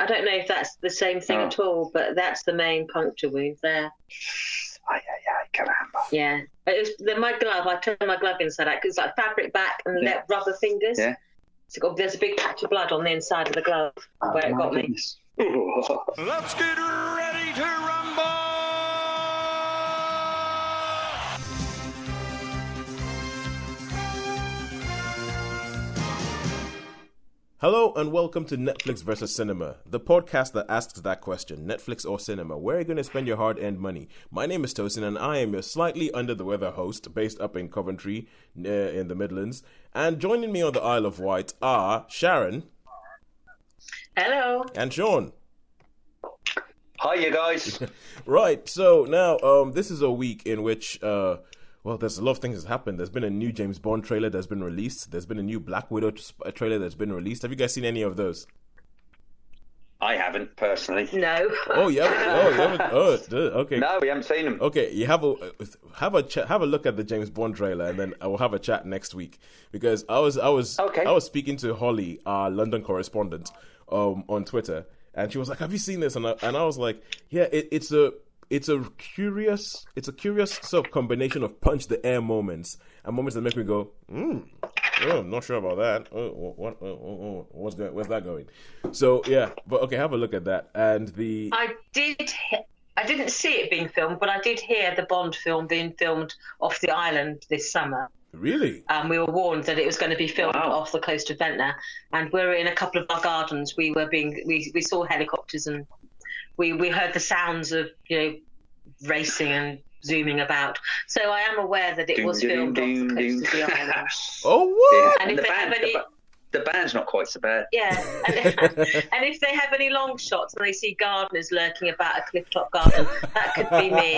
I don't know if that's the same thing at all, but that's the main puncture wound there. Caramba. Yeah. My glove, I turned my glove inside out because it's like fabric back and rubber fingers. Yeah. So there's a big patch of blood on the inside of the glove where it got me. Let's get ready to rumble! Hello and welcome to Netflix versus Cinema, the podcast that asks that question, Netflix or cinema, where are you going to spend your hard-earned money? My name is Tosin and I am your slightly under-the-weather host based up in Coventry, in the Midlands. And joining me on the Isle of Wight are Sharon. Hello. And Shaun. Hi, you guys. Right, so now this is a week in which... Well, there's a lot of things that's happened. There's been a new James Bond trailer that's been released. There's been a new Black Widow trailer that's been released. Have you guys seen any of those? I haven't, personally. No. Oh, you haven't? Oh, okay. No, we haven't seen them. Okay, you have a look at the James Bond trailer, and then I will have a chat next week because I was speaking to Holly, our London correspondent, on Twitter, and she was like, "Have you seen this?" And I was like, "Yeah, It's a curious sort of combination of punch the air moments and moments that make me go, I'm not sure about that. Where's that going? So yeah, but okay, have a look at that. And I didn't see it being filmed, but I did hear the Bond film being filmed off the island this summer. Really? We were warned that it was going to be filmed off the coast of Ventnor, and we're in a couple of our gardens. We saw helicopters and we heard the sounds of, racing and zooming about. So I am aware that it was filmed off the coast of the island. Oh, what? Yeah. And the band's not quite so bad. Yeah. And if they have any long shots and they see gardeners lurking about a clifftop garden, that could be me.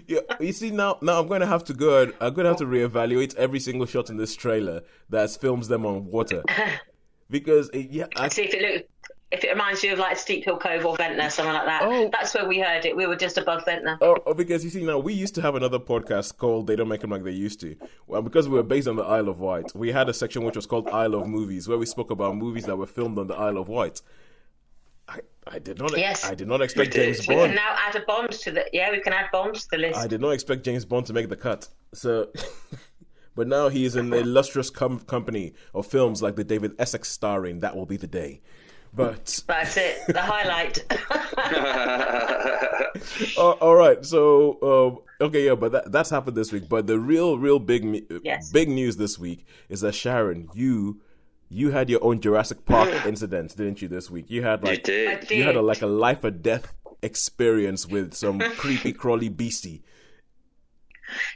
Yeah, you see, now I'm going to have to reevaluate every single shot in this trailer that films them on water. Because, see if it reminds you of like Steep Hill Cove or Ventnor, something like that. Oh. That's where we heard it. We were just above Ventnor. Oh, because you see, now we used to have another podcast called They Don't Make Them Like They Used To. Well, because we were based on the Isle of Wight, we had a section which was called Isle of Movies, where we spoke about movies that were filmed on the Isle of Wight. I did not expect James Bond. We can now add a Bond to we can add Bond to the list. I did not expect James Bond to make the cut. So... But now he is in the illustrious company of films like the David Essex starring That Will Be the Day. But that's it, the highlight. All right, so but that's happened this week. But the real big news this week is that Sharon, you had your own Jurassic Park incident, didn't you? This week you had you had a life or death experience with some creepy crawly beastie.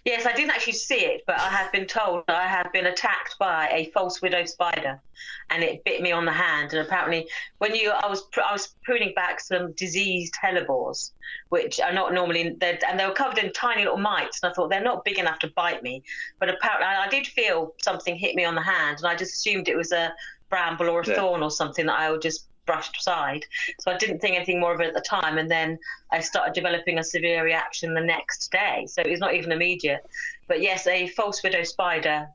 Yes, I didn't actually see it, but I have been told that I have been attacked by a false widow spider, and it bit me on the hand. And apparently, I was pruning back some diseased hellebores, which are not normally dead, and they were covered in tiny little mites. And I thought they're not big enough to bite me, but apparently I did feel something hit me on the hand, and I just assumed it was a bramble or a thorn or something that I would just brushed aside. So I didn't think anything more of it at the time, and then I started developing a severe reaction the next day, so it was not even immediate. But yes, a false widow spider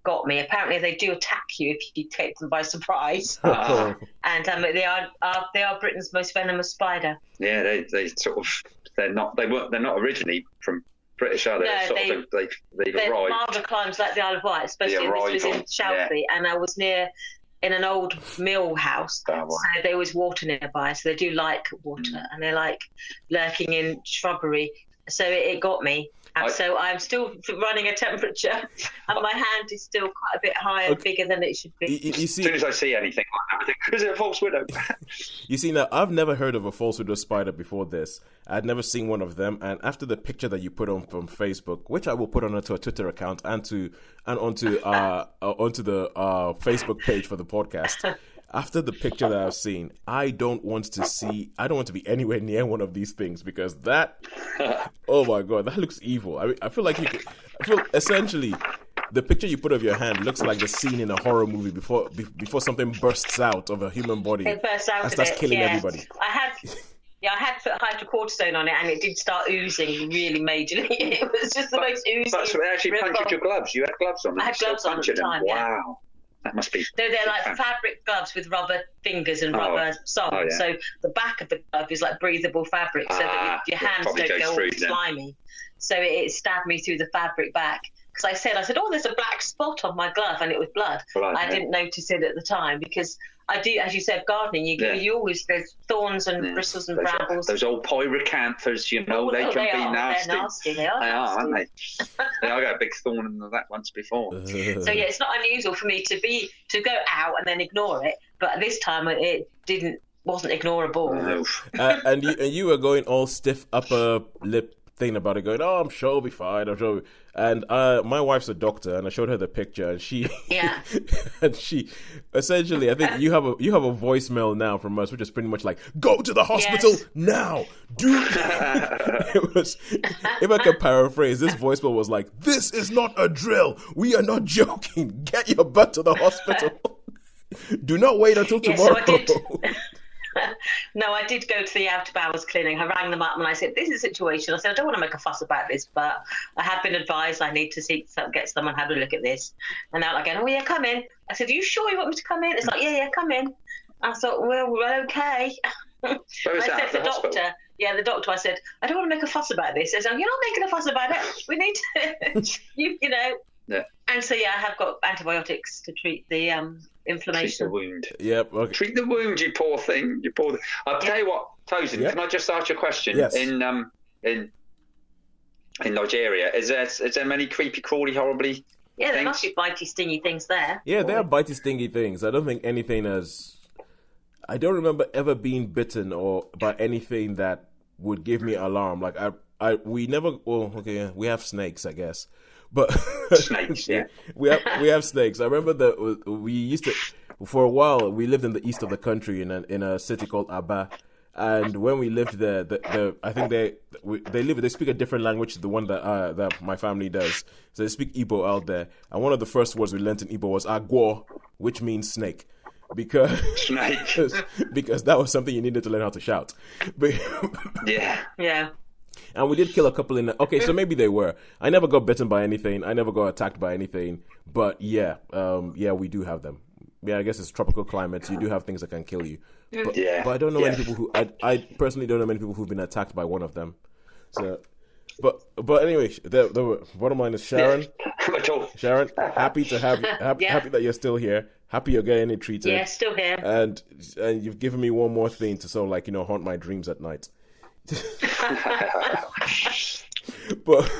got me. Apparently they do attack you if you take them by surprise. And they are Britain's most venomous spider. Yeah, they're not originally from British, are they? No, they've they're arrived. milder climes like the Isle of Wight, especially this was in Shalfie, and I was in an old mill house, so there was water nearby, so they do like water, and they like lurking in shrubbery, so it got me. And so I'm still running a temperature, and my hand is still quite a bit higher, bigger than it should be. You see, as soon as I see anything like that, I think, is it a false widow? You see, now, I've never heard of a false widow spider before this. I'd never seen one of them, and after the picture that you put on from Facebook, which I will put onto a Twitter account onto the Facebook page for the podcast. After the picture that I've seen, I don't want to be anywhere near one of these things, because oh my God, that looks evil. I feel essentially the picture you put of your hand looks like the scene in a horror movie before something bursts out of a human body and starts killing everybody. I had put hydrocortisone on it, and it did start oozing really majorly. It was just the most oozing. But so they actually punctured your gloves. You had gloves on. I had gloves on at the time. Wow. That must be. They're like fabric gloves with rubber fingers and rubber soles. Oh, yeah. So the back of the glove is like breathable fabric, so that your hands don't go all slimy. So it stabbed me through the fabric back. Because I said, oh, there's a black spot on my glove, and it was blood. I didn't notice it at the time because I do, as you said, gardening. You always there's thorns and bristles and brambles. Those old pyrocanthers, they can be nasty. They're nasty. They are, aren't they? I got a big thorn in that once before. So yeah, it's not unusual for me to go out and then ignore it, but this time it wasn't ignorable. No. And you were going all stiff upper lip thing about it, going, I'm sure it'll be fine. I'm sure. And my wife's a doctor, and I showed her the picture, and she and she essentially, I think you have a voicemail now from us, which is pretty much like, go to the hospital now. It was, if I could paraphrase, this voicemail was like, this is not a drill. We are not joking. Get your butt to the hospital. Do not wait until tomorrow. No, I did go to the out-of-hours clinic. I rang them up and I said, this is a situation. I said, I don't want to make a fuss about this, but I have been advised I need to get someone have a look at this. And they're like, oh, yeah, come in. I said, are you sure you want me to come in? It's like, yeah, come in. I thought, well, okay. I said to the doctor, the doctor, I said, I don't want to make a fuss about this. I said, you're not making a fuss about it. We need to, Yeah. And so, I have got antibiotics to treat the inflammation. Treat the wound. Yep. Okay. Treat the wound, you poor thing. I'll tell you what, Tosin, can I just ask you a question? Yes. In Nigeria, is there many creepy, crawly, horribly Yeah, there must be bitey, stingy things there. Yeah, there are bitey, stingy things. I don't think anything I don't remember ever being bitten or by anything that would give me alarm. Like we never. Well, okay, we have snakes, I guess. But snakes, yeah. we have snakes. I remember that we used to, for a while, we lived in the east of the country in a city called Aba, and when we lived there, I think they speak a different language to the one that my family does. So they speak Igbo out there, and one of the first words we learned in Igbo was agwo, which means snake. Because that was something you needed to learn how to shout. But, yeah. And we did kill a couple so maybe they were. I never got bitten by anything. I never got attacked by anything. But we do have them. Yeah, I guess it's tropical climates. You do have things that can kill you. But I don't know many people who. I personally don't know many people who've been attacked by one of them. So, but anyway, the bottom line is Sharon. Sharon, happy to have you. Happy that you're still here. Happy you're getting it treated. Yeah, still here. And you've given me one more thing to sort of haunt my dreams at night. But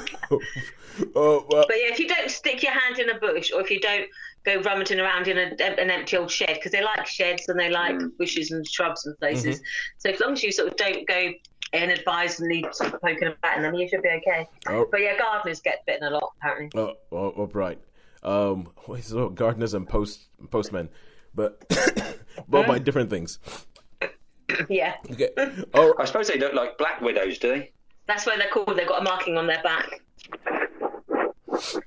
if you don't stick your hand in a bush, or if you don't go rummaging around in an empty old shed, because they like sheds and they like bushes and shrubs and places. Mm-hmm. So as long as you sort of don't go inadvisedly sort of poking about in them, you should be okay. But gardeners get bitten a lot apparently. Right. So gardeners and postmen, but by different things. Yeah. Okay. I suppose they look like black widows, do they? That's why they're called. They've got a marking on their back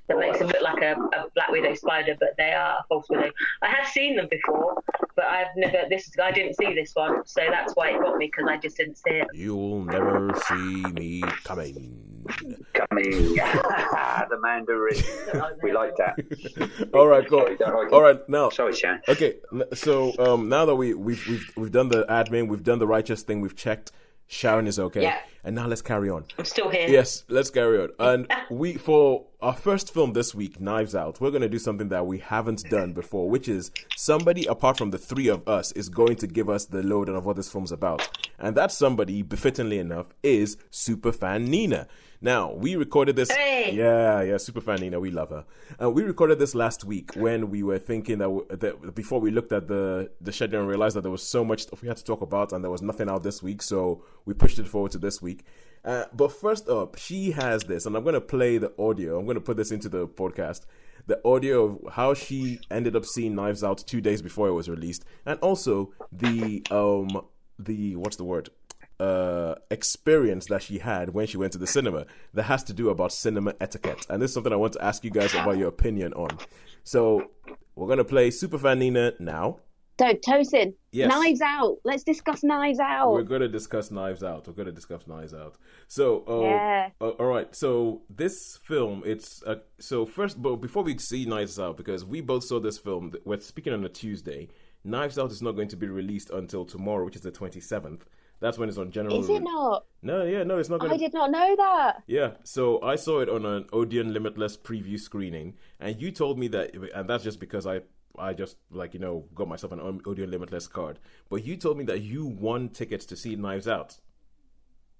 that makes them look like a black widow spider, but they are a false widow. I have seen them before, but I didn't see this one, so that's why it got me, because I just didn't see it. You'll never see me coming. The Mandarin. We like that. All right, go. All right, now. Sorry, Shaun. Okay, so now that we've done the admin, we've done the righteous thing, we've checked. Sharon is okay. Yeah. And now let's carry on. I'm still here. Yes, let's carry on. And for our first film this week, Knives Out, we're going to do something that we haven't done before, which is somebody apart from the three of us is going to give us the lowdown of what this film's about. And that somebody, befittingly enough, is Superfan Nina. Now, we recorded this... Hey. Yeah, Superfan Nina, we love her. We recorded this last week when we were thinking that before we looked at the schedule and realized that there was so much stuff we had to talk about and there was nothing out this week, so we pushed it forward to this week. But first up, she has this, and I'm going to play the audio. I'm going to put this into the podcast. The audio of how she ended up seeing Knives Out 2 days before it was released, and also the what's the word? Experience that she had when she went to the cinema that has to do about cinema etiquette. And this is something I want to ask you guys about your opinion on. So we're going to play Superfan Nina now. So, Tosin, Yes. Knives Out. Let's discuss Knives Out. We're going to discuss Knives Out. So, all right. So this film, so first, but before we see Knives Out, because we both saw this film, we're speaking on a Tuesday. Knives Out is not going to be released until tomorrow, which is the 27th. That's when it's on general. Is it not? No, it's not. I did not know that. Yeah, so I saw it on an Odeon Limitless preview screening, and you told me that, and that's just because I just got myself an Odeon Limitless card. But you told me that you won tickets to see Knives Out.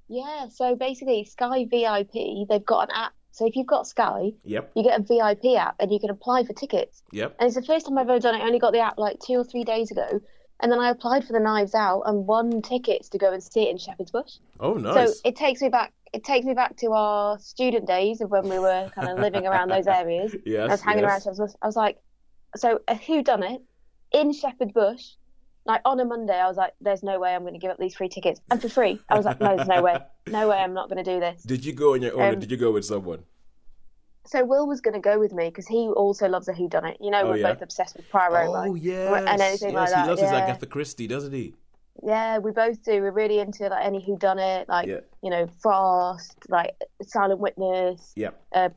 Yeah, so basically Sky VIP, they've got an app. So if you've got Sky, Yep. you get a VIP app and you can apply for tickets. Yep. And it's the first time I've ever done it. I only got the app like 2 or 3 days ago. And then I applied for the Knives Out and won tickets to go and see it in Shepherd's Bush. Oh, nice. So it takes me back to our student days of when we were kind of living around those areas. Yes, I was hanging around Shepherd's Bush. I was like, so a whodunit in Shepherd's Bush, like on a Monday, I was like, there's no way I'm going to give up these free tickets. And for free. I was like, no, there's no way. No way I'm not going to do this. Did you go on your own or did you go with someone? So Will was going to go with me because he also loves a whodunit. You know, we're both obsessed with Poirot, right? Oh, yes. And anything like that. He loves his Agatha Christie, doesn't he? Yeah, we both do. We're really into like any whodunit, like Frost, like Silent Witness,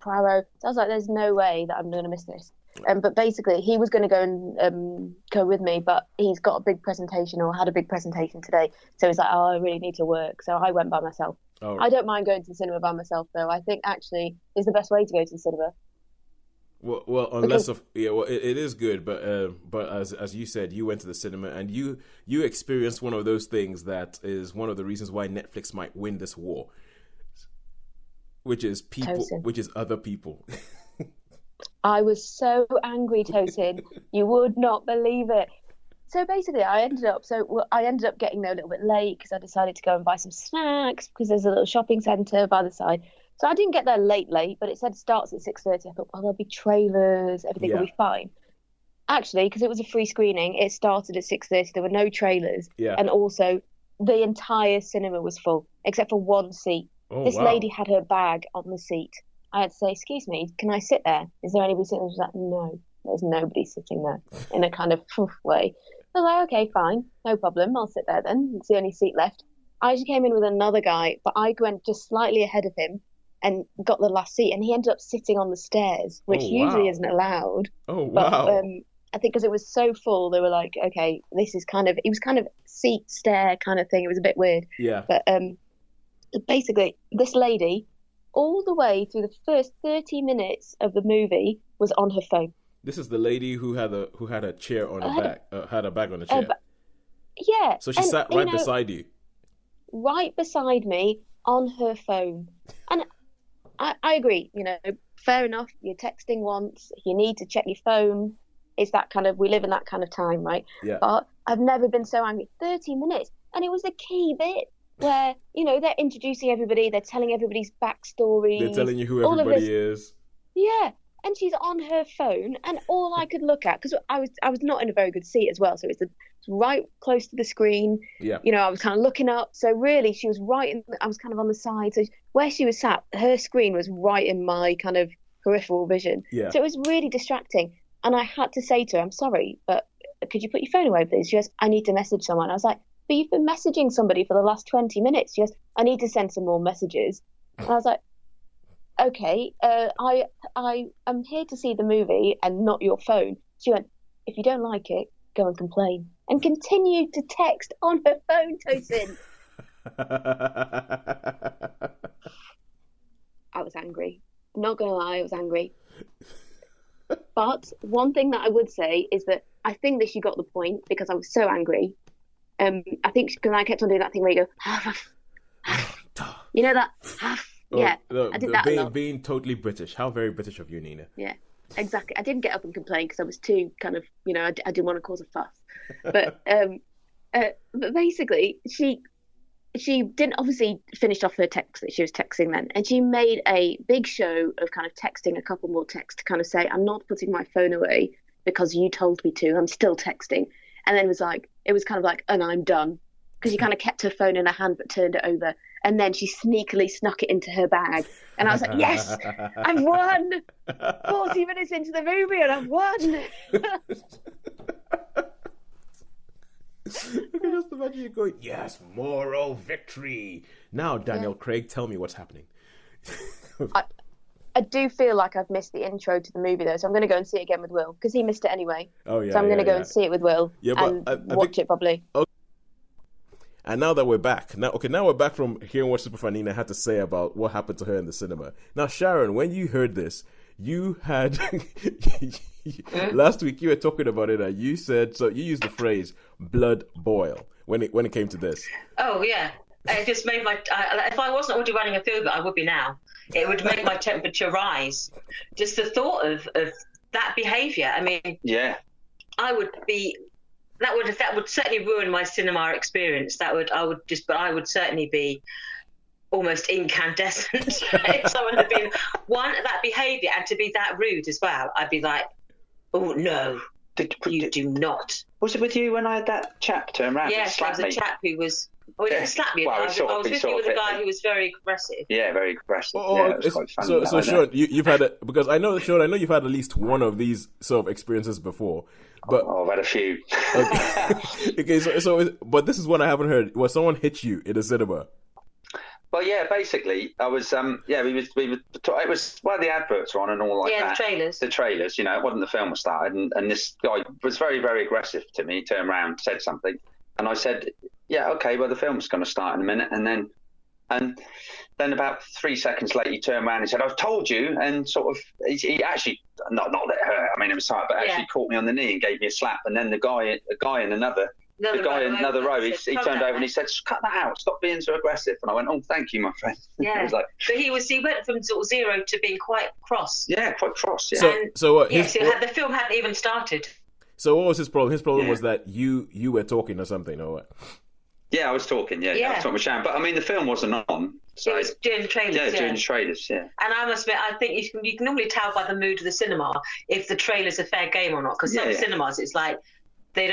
Poirot. So I was like, "There's no way that I'm going to miss this." But basically, he was going to go and go with me, but he's got a big presentation or had a big presentation today. So he's like, "Oh, I really need to work." So I went by myself. Oh. I don't mind going to the cinema by myself, though. I think actually is the best way to go to the cinema. Well, unless it is good, but as you said, you went to the cinema and you experienced one of those things that is one of the reasons why Netflix might win this war, which is other people. I was so angry, Tosin. You would not believe it. So basically, I ended up getting there a little bit late because I decided to go and buy some snacks because there's a little shopping centre by the side. So I didn't get there late, but it said it starts at 6:30. I thought, there'll be trailers, everything will be fine. Actually, because it was a free screening, it started at 6:30. There were no trailers. Yeah. And also, the entire cinema was full, except for one seat. Oh, this lady had her bag on the seat. I had to say, excuse me, can I sit there? Is there anybody sitting there? She was like, no, there's nobody sitting there, in a kind of way. I was like, okay, fine, no problem. I'll sit there then. It's the only seat left. I actually came in with another guy, but I went just slightly ahead of him and got the last seat, and he ended up sitting on the stairs, which usually isn't allowed. Oh, wow. But I think because it was so full, they were like, okay, it was kind of seat stair kind of thing. It was a bit weird. Yeah. But basically, this lady, all the way through the first 30 minutes of the movie, was on her phone. This is the lady who had a chair on her back, had a bag on a chair. Yeah. So she sat right beside you. Right beside me on her phone. And I agree, fair enough. You're texting once, you need to check your phone. It's that kind of, we live in that kind of time, right? Yeah. But I've never been so angry. 30 minutes. And it was the key bit where, they're introducing everybody, they're telling everybody's backstory. They're telling you who everybody is. Yeah. And she's on her phone, and all I could look at, because I was not in a very good seat as well, so it's right close to the screen. Yeah. I was kind of looking up, so really she was I was kind of on the side, so where she was sat, her screen was right in my kind of peripheral vision. Yeah. So it was really distracting, and I had to say to her, I'm sorry, but could you put your phone away, please? She goes, I need to message someone. I was like, but you've been messaging somebody for the last 20 minutes. She goes, I need to send some more messages. And I was like, okay, I am here to see the movie and not your phone. She went, if you don't like it, go and complain. And continued to text on her phone, Tosin. I was angry. I'm not going to lie, I was angry. But one thing that I would say is that I think that she got the point because I was so angry. I think because I kept on doing that thing where you go, you know that... Yeah, I did that a lot. Being totally British. How very British of you, Nina. Yeah, exactly. I didn't get up and complain because I was too kind of, I didn't want to cause a fuss. But but basically, she didn't obviously finish off her text that she was texting then. And she made a big show of kind of texting a couple more texts to kind of say, I'm not putting my phone away because you told me to. I'm still texting. And then it was kind of like, and I'm done. Because she kind of kept her phone in her hand but turned it over. And then she sneakily snuck it into her bag. And I was like, yes, I've won. 40 minutes into the movie and I've won. I can just imagine you going, yes, moral victory. Now, Daniel Craig, tell me what's happening. I do feel like I've missed the intro to the movie, though, so I'm going to go and see it again with Will, because he missed it anyway. Oh, yeah. So I'm going to go and see it with Will and watch it probably. Okay. And now that we're back, now we're back from hearing what Superfan Nina had to say about what happened to her in the cinema. Now, Sharon, when you heard this, you had last week you were talking about it, and you said you used the phrase "blood boil" when it came to this. Oh yeah, it just made my. If I wasn't already running a film, I would be now. It would make my temperature rise. Just the thought of that behaviour. I mean, yeah, I would be. That would certainly ruin my cinema experience. I would certainly be almost incandescent if someone had been that behaviour and to be that rude as well. I'd be like, oh no, you do not. Was it with you when I had that chap turn around? Yes, there was a chap who was. Oh, he didn't slap me. Well, I was with you with a guy who was very aggressive. Yeah, very aggressive. It was quite funny. So Shaun, you've had because I know you've had at least one of these sort of experiences before. But I've had a few. Okay, but this is one I haven't heard. Where someone hit you in a cinema. Well, yeah, basically, I was, it was one of the adverts were on and all like that. Yeah, the trailers. It wasn't the film was started, and this guy was very, very aggressive to me. He turned around, said something, and I said, yeah, okay, well, the film's going to start in a minute, and then about 3 seconds later, he turned around and said, I've told you, and sort of, he actually, not that it hurt, I mean, it was hard, but actually caught me on the knee and gave me a slap, and then the guy in another row, he turned over and he said, cut that out, stop being so aggressive. And I went, oh, thank you, my friend. Yeah. It was but he went from sort of zero to being quite cross. Yeah, quite cross, yeah. The film hadn't even started. So what was his problem? His problem was that you were talking or something, or what? Yeah, I was talking, I was talking with Shaun. But, I mean, the film wasn't on. So, it was during the trailers, Yeah, during the trailers, yeah. And I must admit, I think you can normally tell by the mood of the cinema if the trailer's a fair game or not. Because some cinemas, it's like, the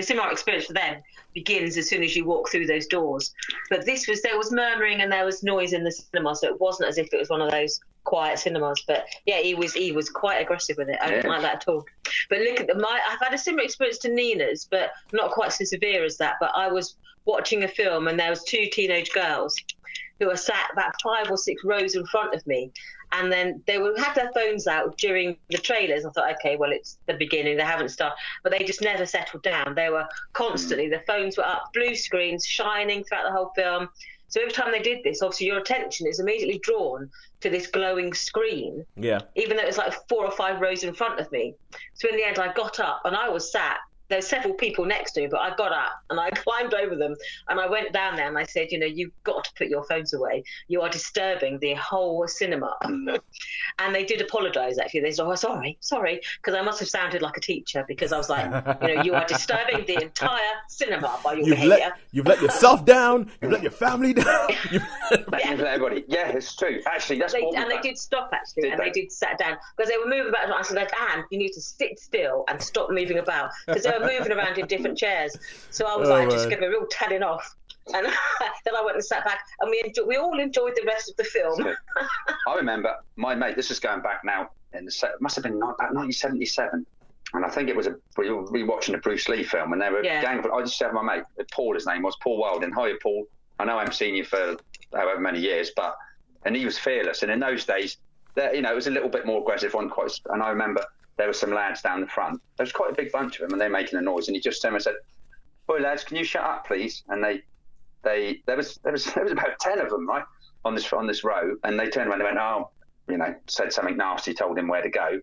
cinema experience for them begins as soon as you walk through those doors. But there was murmuring and there was noise in the cinema, so it wasn't as if it was one of those quiet cinemas. But yeah, he was quite aggressive with it. I didn't like that at all. But look at I've had a similar experience to Nina's, but not quite so severe as that. But I was watching a film and there was two teenage girls who were sat about 5 or 6 rows in front of me. And then they had their phones out during the trailers. I thought, okay, well, it's the beginning. They haven't started. But they just never settled down. They were constantly, the phones were up, blue screens shining throughout the whole film. So every time they did this, obviously your attention is immediately drawn to this glowing screen. Yeah. Even though it was like 4 or 5 rows in front of me. So in the end, I got up and I was sat. There's several people next to me, but I got up and I climbed over them and I went down there and I said, you've got to put your phones away. You are disturbing the whole cinema. And they did apologise, actually. They said, oh, sorry, because I must have sounded like a teacher because I was like, you are disturbing the entire cinema by your behaviour. You've let yourself down. You've let your family down. You've let everybody. Yeah, it's true. Actually, that's and they did stop, actually, they did sat down because they were moving about. I said, Anne, you need to sit still and stop moving about because they were moving around in different chairs. So I was just giving a real telling off. And then I went and sat back, and we all enjoyed the rest of the film. I remember my mate. This is going back now. It must have been about 1977, and I think it was we were rewatching a Bruce Lee film, and they were gang. I just said my mate, Paul. His name was Paul Weldon. Hi, Paul. I know I haven't seen you for however many years, and he was fearless. And in those days, it was a little bit more aggressive. And I remember there were some lads down the front. There was quite a big bunch of them, and they're making a noise. And he just turned and said, "Boy, lads, can you shut up, please?" And there was about 10 of them, right, on this row, and they turned around and went, said something nasty, told him where to go,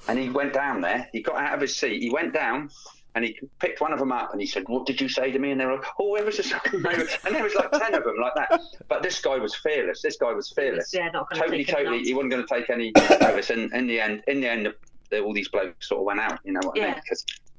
and he went down there. He got out of his seat. He went down, and he picked one of them up, and he said, "What did you say to me?" And they were like, "Oh, it was just," and there was like 10 of them like that. But this guy was fearless. Totally. He wasn't going to take any notice. And in the end, all these blokes sort of went out. You know what I mean?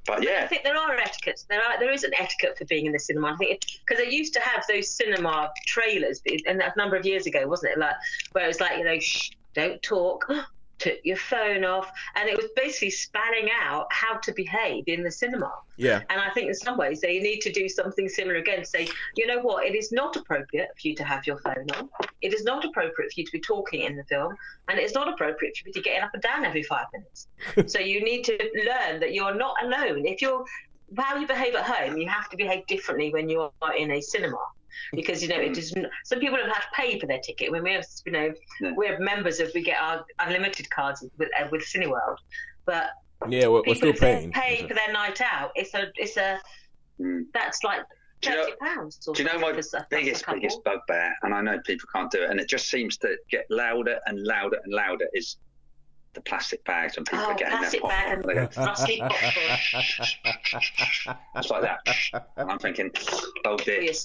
But yeah, I think there are etiquettes. There is an etiquette for being in the cinema. I think because they used to have those cinema trailers, and a number of years ago, wasn't it? Like where it was like, shh, don't talk, took your phone off, and it was basically spanning out how to behave in the cinema. Yeah. And I think in some ways they need to do something similar again. Say, you know what? It is not appropriate for you to have your phone on. It is not appropriate for you to be talking in the film, and it's not appropriate for you to be getting up and down every 5 minutes. So you need to learn that you're not alone. If you're how you behave at home, you have to behave differently when you are in a cinema. Because, you know, it doesn't. Some people don't have to pay for their ticket. When we have, you know, we're members of, we get our unlimited cards with Cineworld. But we're still paying. Pay for their night out. That's like £30. Do you know my biggest bugbear? And I know people can't do it, and it just seems to get louder and louder and louder. Is the plastic bags when people are getting their popcorn. They go, rusty popcorn. It's like that. And I'm thinking, oh dear. And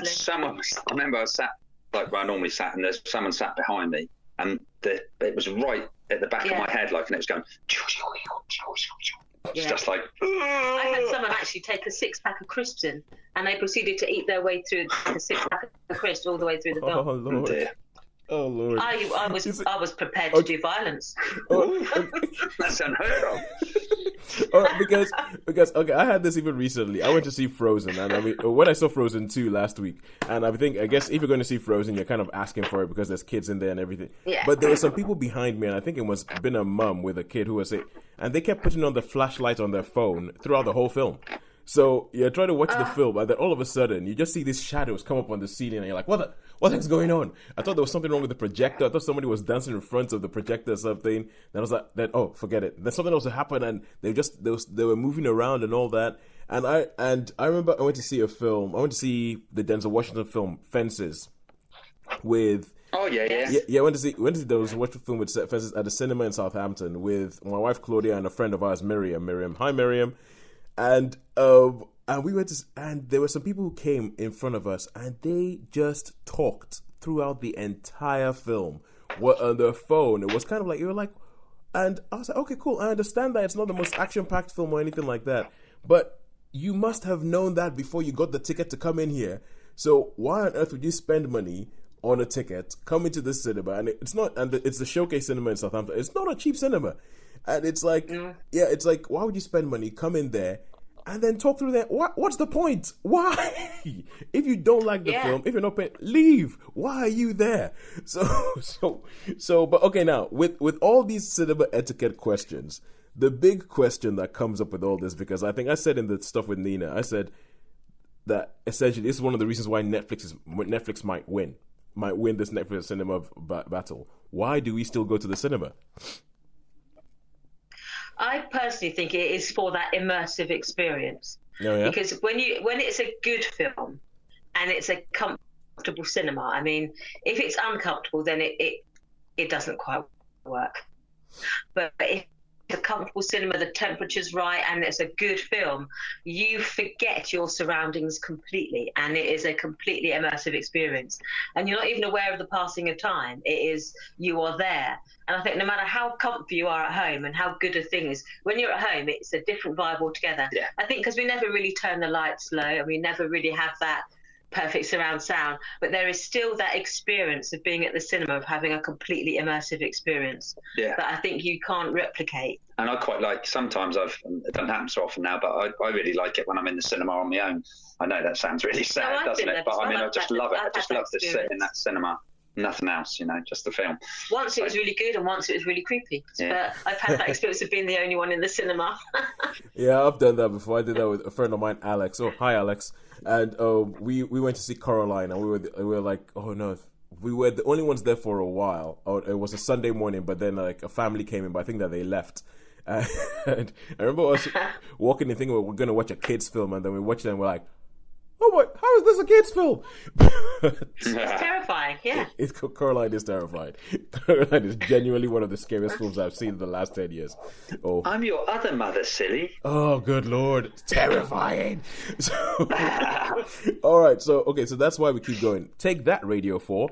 someone, I remember I sat like where I normally sat, and there's someone sat behind me, and it was right at the back of my head, like, and it was going. It's just like. I had someone actually take a 6-pack of crisps in, and they proceeded to eat their way through the 6-pack of crisps all the way through the film. Oh Lord. Dear. Oh Lord! I was prepared to do violence. That's unheard of. Because I had this even recently. I went to see Frozen, and I mean, when I saw Frozen 2 last week, and I guess if you're going to see Frozen, you're kind of asking for it because there's kids in there and everything. Yeah. But there were some people behind me, and I think it must have been a mum with a kid who was sick, and they kept putting on the flashlight on their phone throughout the whole film. So you're trying to watch the film, and then all of a sudden you just see these shadows come up on the ceiling, and you're like, what is going on? I thought there was something wrong with the projector. I thought somebody was dancing in front of the projector or something. Then I was like, forget it. Then something else happened, and they were moving around and all that. And I remember I went to see a film. I went to see the Denzel Washington film Fences with. Oh yeah. I went to see there was a film with Fences at the cinema in Southampton with my wife Claudia and a friend of ours, Miriam. Hi Miriam. And we went to, and there were some people who came in front of us, and they just talked throughout the entire film. On their phone, it was kind of like you were like, and I was like, okay, cool. I understand that it's not the most action-packed film or anything like that, but you must have known that before you got the ticket to come in here. So why on earth would you spend money on a ticket, come into the cinema, and it's the Showcase Cinema in Southampton. It's not a cheap cinema. And it's like, it's like, why would you spend money, come in there, and then talk through that? What's the point? Why? If you don't like the film, if you're not paying, leave. Why are you there? So, but okay, now, with all these cinema etiquette questions, the big question that comes up with all this, because I think I said in the stuff with Nina, I said that essentially this is one of the reasons why Netflix might win this Netflix cinema battle. Why do we still go to the cinema? I personally think it is for that immersive experience. Oh, yeah? Because when it's a good film and it's a comfortable cinema, I mean, if it's uncomfortable, then it doesn't quite work. But if it's a comfortable cinema, the temperature's right, and it's a good film, you forget your surroundings completely, and it is a completely immersive experience. And you're not even aware of the passing of time. It is, you are there. And I think no matter how comfy you are at home and how good a thing is, when you're at home, it's a different vibe altogether. Yeah. I think because we never really turn the lights low, and we never really have that perfect surround sound, but there is still that experience of being at the cinema, of having a completely immersive experience that I think you can't replicate. And I quite like, sometimes it doesn't happen so often now, but I really like it when I'm in the cinema on my own. I know that sounds really sad, doesn't it? But I mean, I just love it. I just love to sit in that cinema. Nothing else, just the film. Once it was really good, and once it was really creepy. Yeah. But I've had that experience of being the only one in the cinema. Yeah, I've done that before. I did that with a friend of mine, Alex. Oh, hi, Alex. And we went to see Coraline, and we were like, oh no, we were the only ones there for a while. Oh, it was a Sunday morning, but then like a family came in, but I think that they left. And I remember us walking and thinking we're going to watch a kids film, and then we watched it and we're like, oh my, how is this a kid's film? It's terrifying, yeah. Coraline is terrifying. Coraline is genuinely one of the scariest films I've seen in the last 10 years. Oh, I'm your other mother, silly. Oh, good Lord. It's terrifying. All right, so that's why we keep going. Take that, Radio 4.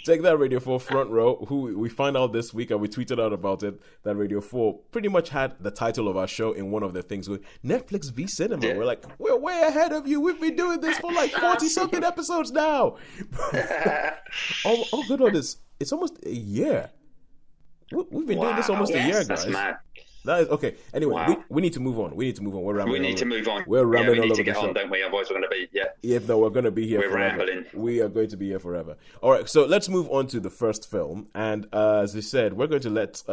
Take that, Radio 4 Front Row, who we find out this week, and we tweeted out about it, that Radio 4 pretty much had the title of our show in one of the things with Netflix v Cinema. Yeah. We're like, we're way ahead of you. We've been doing this for like 40-something episodes now. Oh, good on this. It's almost a year. We've been doing this almost a year, guys. That's mad. That is okay. Anyway, we need to move on. We're rambling. We need to move on. We're rambling all over the show. We need to get on, don't we? Otherwise, we're going to be we're going to be here. We're rambling. We are going to be here forever. All right, so let's move on to the first film. And as I said, we're going to let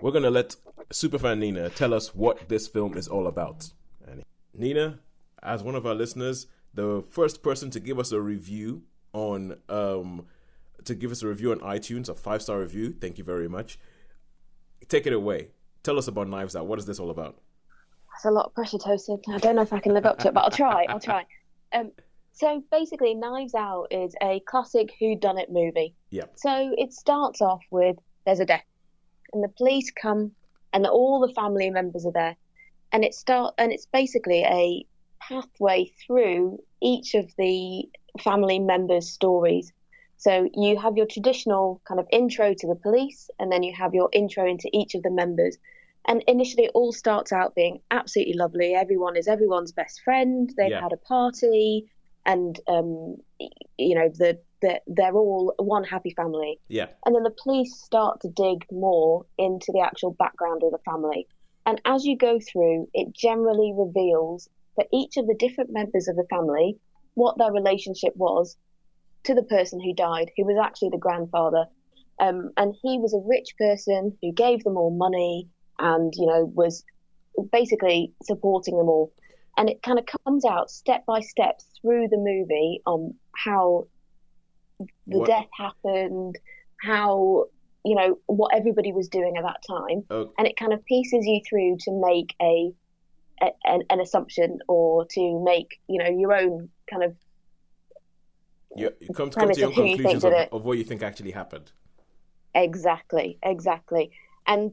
we're going to let Superfan Nina tell us what this film is all about. And Nina, as one of our listeners, the first person to give us a review on iTunes, a 5-star review. Thank you very much. Take it away. Tell us about Knives Out. What is this all about? That's a lot of pressure, Tosin. I don't know if I can live up to it, but I'll try. So basically, Knives Out is a classic whodunit movie. Yeah. So it starts off with there's a death, and the police come, and all the family members are there, and it's basically a pathway through each of the family members' stories. So you have your traditional kind of intro to the police, and then you have your intro into each of the members. And initially, it all starts out being absolutely lovely. Everyone is everyone's best friend. They've had a party, and they're all one happy family. Yeah. And then the police start to dig more into the actual background of the family. And as you go through, it generally reveals for each of the different members of the family what their relationship was to the person who died, who was actually the grandfather. And he was a rich person who gave them all money and, was basically supporting them all. And it kind of comes out step by step through the movie on how the death happened, how, what everybody was doing at that time. Okay. And it kind of pieces you through to make an assumption or to make, your own kind of you come to your own conclusions of what you think actually happened. Exactly. And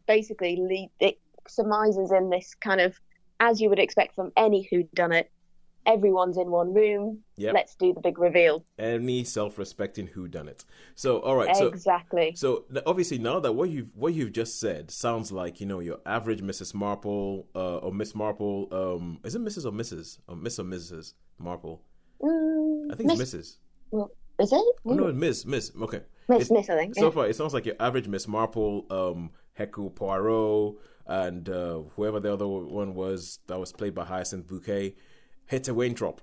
basically it surmises in this kind of, as you would expect from any whodunit, everyone's in one room. Yep. Let's do the big reveal. Any self-respecting whodunit. So, all right. Exactly. So obviously now that what you've just said sounds like, your average Mrs. Marple or Miss Marple. Is it Mrs. or Mrs. or Miss or Mrs. Marple? I think it's Mrs. Well, is it? Oh, no, Miss. Okay. Miss, I think. So far, it sounds like your average Miss Marple, Hercule Poirot, and whoever the other one was that was played by Hyacinth Bouquet. Hetty Waintrop.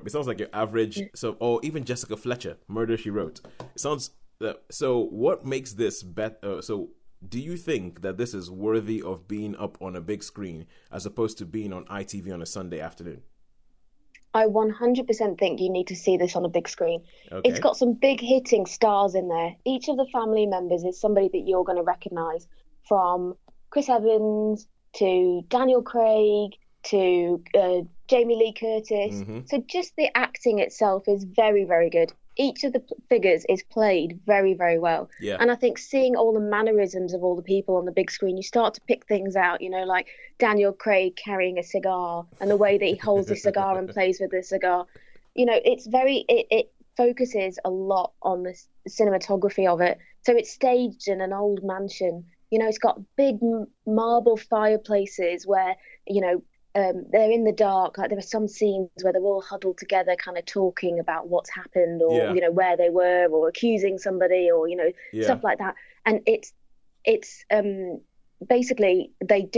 It sounds like your average, or even Jessica Fletcher, Murder, She Wrote. It sounds. So what makes this better? So do you think that this is worthy of being up on a big screen as opposed to being on ITV on a Sunday afternoon? I 100% think you need to see this on a big screen. Okay. It's got some big hitting stars in there. Each of the family members is somebody that you're going to recognise, from Chris Evans to Daniel Craig to Jamie Lee Curtis. Mm-hmm. So just the acting itself is very, very good. Each of the figures is played very, very well. Yeah. And I think seeing all the mannerisms of all the people on the big screen, you start to pick things out, like Daniel Craig carrying a cigar and the way that he holds the cigar and plays with the cigar. It focuses a lot on the cinematography of it. So it's staged in an old mansion. It's got big marble fireplaces where, they're in the dark. Like there are some scenes where they're all huddled together, kind of talking about what's happened, or where they were, or accusing somebody, or stuff like that. And it's basically they can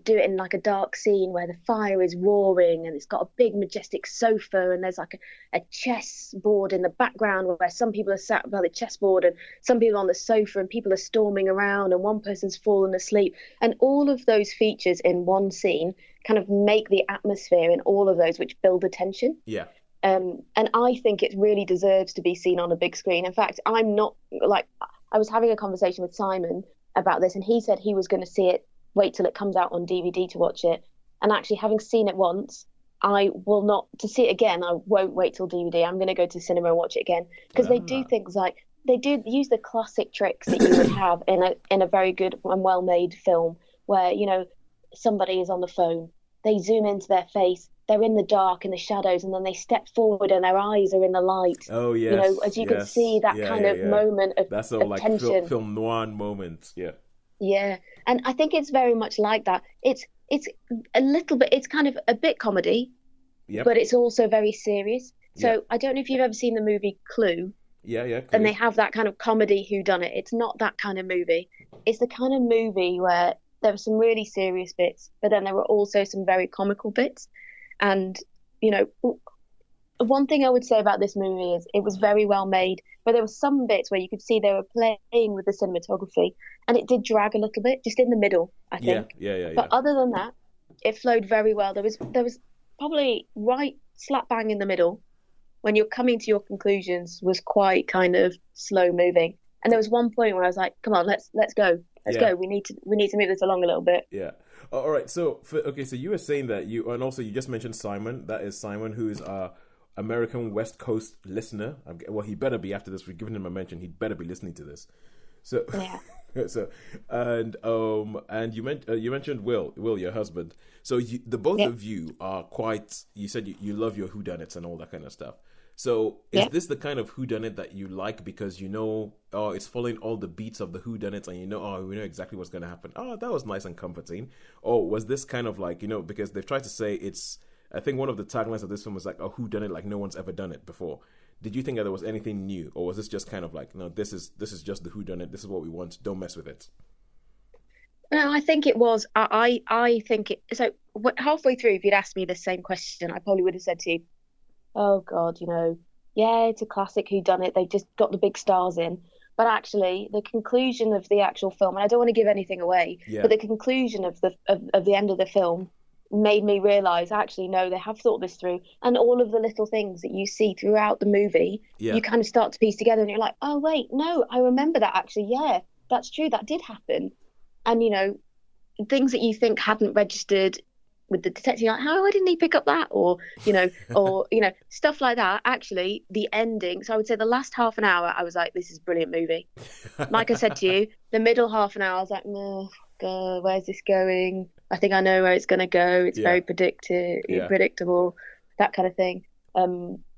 do it in like a dark scene where the fire is roaring, and it's got a big majestic sofa, and there's like a chess board in the background where some people are sat by the chessboard and some people on the sofa, and people are storming around, and one person's fallen asleep, and all of those features in one scene kind of make the atmosphere in all of those, which build the tension. Yeah. And I think it really deserves to be seen on a big screen. In fact, I was having a conversation with Simon about this, and he said he was going to see it, wait till it comes out on DVD to watch it. And actually, having seen it once, I will not, to see it again, I won't wait till DVD. I'm going to go to cinema and watch it again, because they do things like, they do use the classic tricks that you would have in a very good and well-made film, where, somebody is on the phone, they zoom into their face, they're in the dark, in the shadows, and then they step forward and their eyes are in the light. Oh, yes. As you can see that kind of moment of that's all like tension. Film noir moment. Yeah. Yeah. And I think it's very much like that. It's a little bit, it's kind of a bit comedy, but it's also very serious. So I don't know if you've ever seen the movie Clue. Yeah. Clue. And they have that kind of comedy whodunit. It's not that kind of movie. It's the kind of movie where there are some really serious bits, but then there were also some very comical bits. And, one thing I would say about this movie is it was very well made, but there were some bits where you could see they were playing with the cinematography, and it did drag a little bit, just in the middle, I think. Yeah. But other than that, it flowed very well. There was probably right slap bang in the middle when you're coming to your conclusions was quite kind of slow moving. And there was one point where I was like, "Come on, let's go, go. We need to move this along a little bit." Yeah. All right. So so you were saying that and also you just mentioned Simon. That is Simon, who is our American West Coast listener. Well, he better be after this. We're giving him a mention. He'd better be listening to this. So yeah. So and you mentioned Will, your husband. So the both of you are quite. You said you love your whodunits and all that kind of stuff. So is this the kind of whodunit that you like because it's following all the beats of the whodunit and we know exactly what's going to happen? Oh, that was nice and comforting. Or was this kind of like, because they've tried to say it's, I think one of the taglines of this film was like a whodunit like no one's ever done it before. Did you think that there was anything new, or was this just kind of like, no, this is just the whodunit, this is what we want, don't mess with it? No, I think it was. I think it. So halfway through, if you'd asked me the same question, I probably would have said to you, "Oh God, yeah, it's a classic whodunit. They just got the big stars in." But actually, the conclusion of the actual film, and I don't want to give anything away, but the conclusion of the end of the film made me realise, actually, no, they have thought this through, and all of the little things that you see throughout the movie, you kind of start to piece together, and you're like, "Oh wait, no, I remember that actually. Yeah, that's true. That did happen." And, things that you think hadn't registered with the detective, you're like, why didn't he pick up that? Or, stuff like that. Actually, the ending. So I would say the last half an hour, I was like, this is a brilliant movie. Like I said to you, the middle half an hour, I was like, oh, God, where's this going? I think I know where it's going to go. It's very predictable, that kind of thing.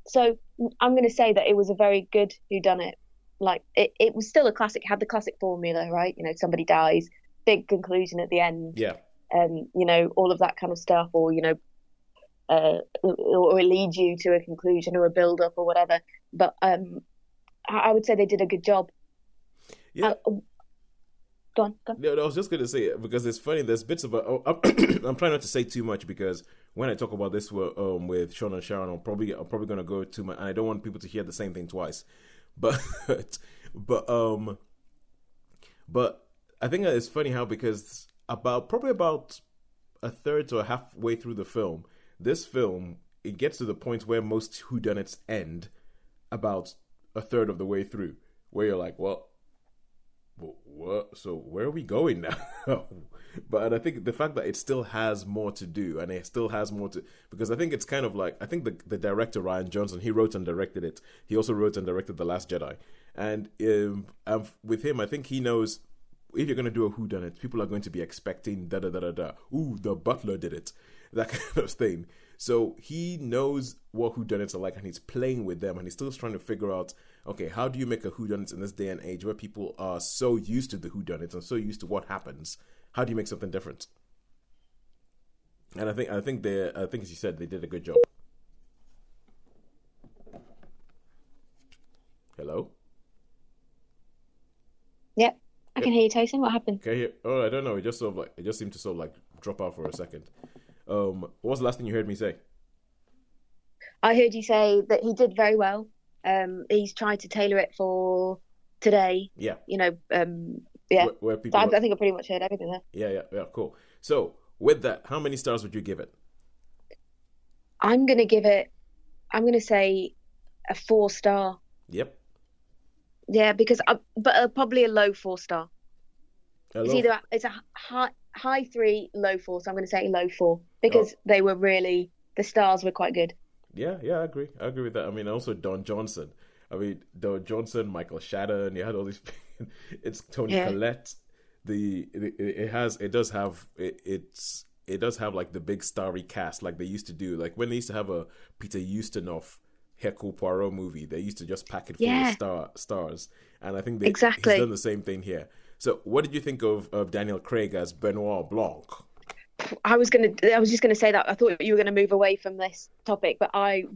So I'm going to say that it was a very good whodunit. Like, it was still a classic, had the classic formula, right? Somebody dies, big conclusion at the end. Yeah. All of that kind of stuff, or or it leads you to a conclusion or a build up or whatever. But I would say they did a good job. Yeah. Go on. No, I was just going to say, because it's funny, there's bits of I'm trying not to say too much, because when I talk about this with Shaun and Sharon, I'm probably going to go too much, and I don't want people to hear the same thing twice. But I think it's funny how, because probably about a third to a halfway through the film, this film, it gets to the point where most whodunits end about a third of the way through, where you're like, well, what? So where are we going now? But I think the fact that it still has more to do, and it still has more to, because I think it's kind of like, I think the director, Rian Johnson, he wrote and directed it. He also wrote and directed The Last Jedi. And with him, I think he knows, if you're going to do a whodunit, people are going to be expecting da-da-da-da-da. Ooh, the butler did it. That kind of thing. So he knows what whodunits are like, and he's playing with them, and he's still trying to figure out, okay, how do you make a whodunit in this day and age where people are so used to the whodunits and so used to what happens? How do you make something different? And I think as you said, they did a good job. Hello? Yep. I can hear you, Tosin. What happened? Can you hear? Oh, I don't know. It just seemed to drop out for a second. What was the last thing you heard me say? I heard you say that he did very well. He's tried to tailor it for today. Yeah. Where people. I think I pretty much heard everything there. Yeah. Cool. So with that, how many stars would you give it? I'm gonna say a 4-star. Yep. Yeah, because probably a low 4-star. It's a high 3, low 4. So I'm going to say low 4, because they were really, the stars were quite good. Yeah, I agree. I agree with that. I mean, also Don Johnson. Michael Shannon. You had all these. It's Toni Collette. It does have like the big starry cast, like they used to do. Like when they used to have a Peter Ustinov Hercule Poirot movie, they used to just pack it full of stars, and I think he's done the same thing here. So, what did you think of Daniel Craig as Benoit Blanc? I was just gonna say that I thought you were gonna move away from this topic, but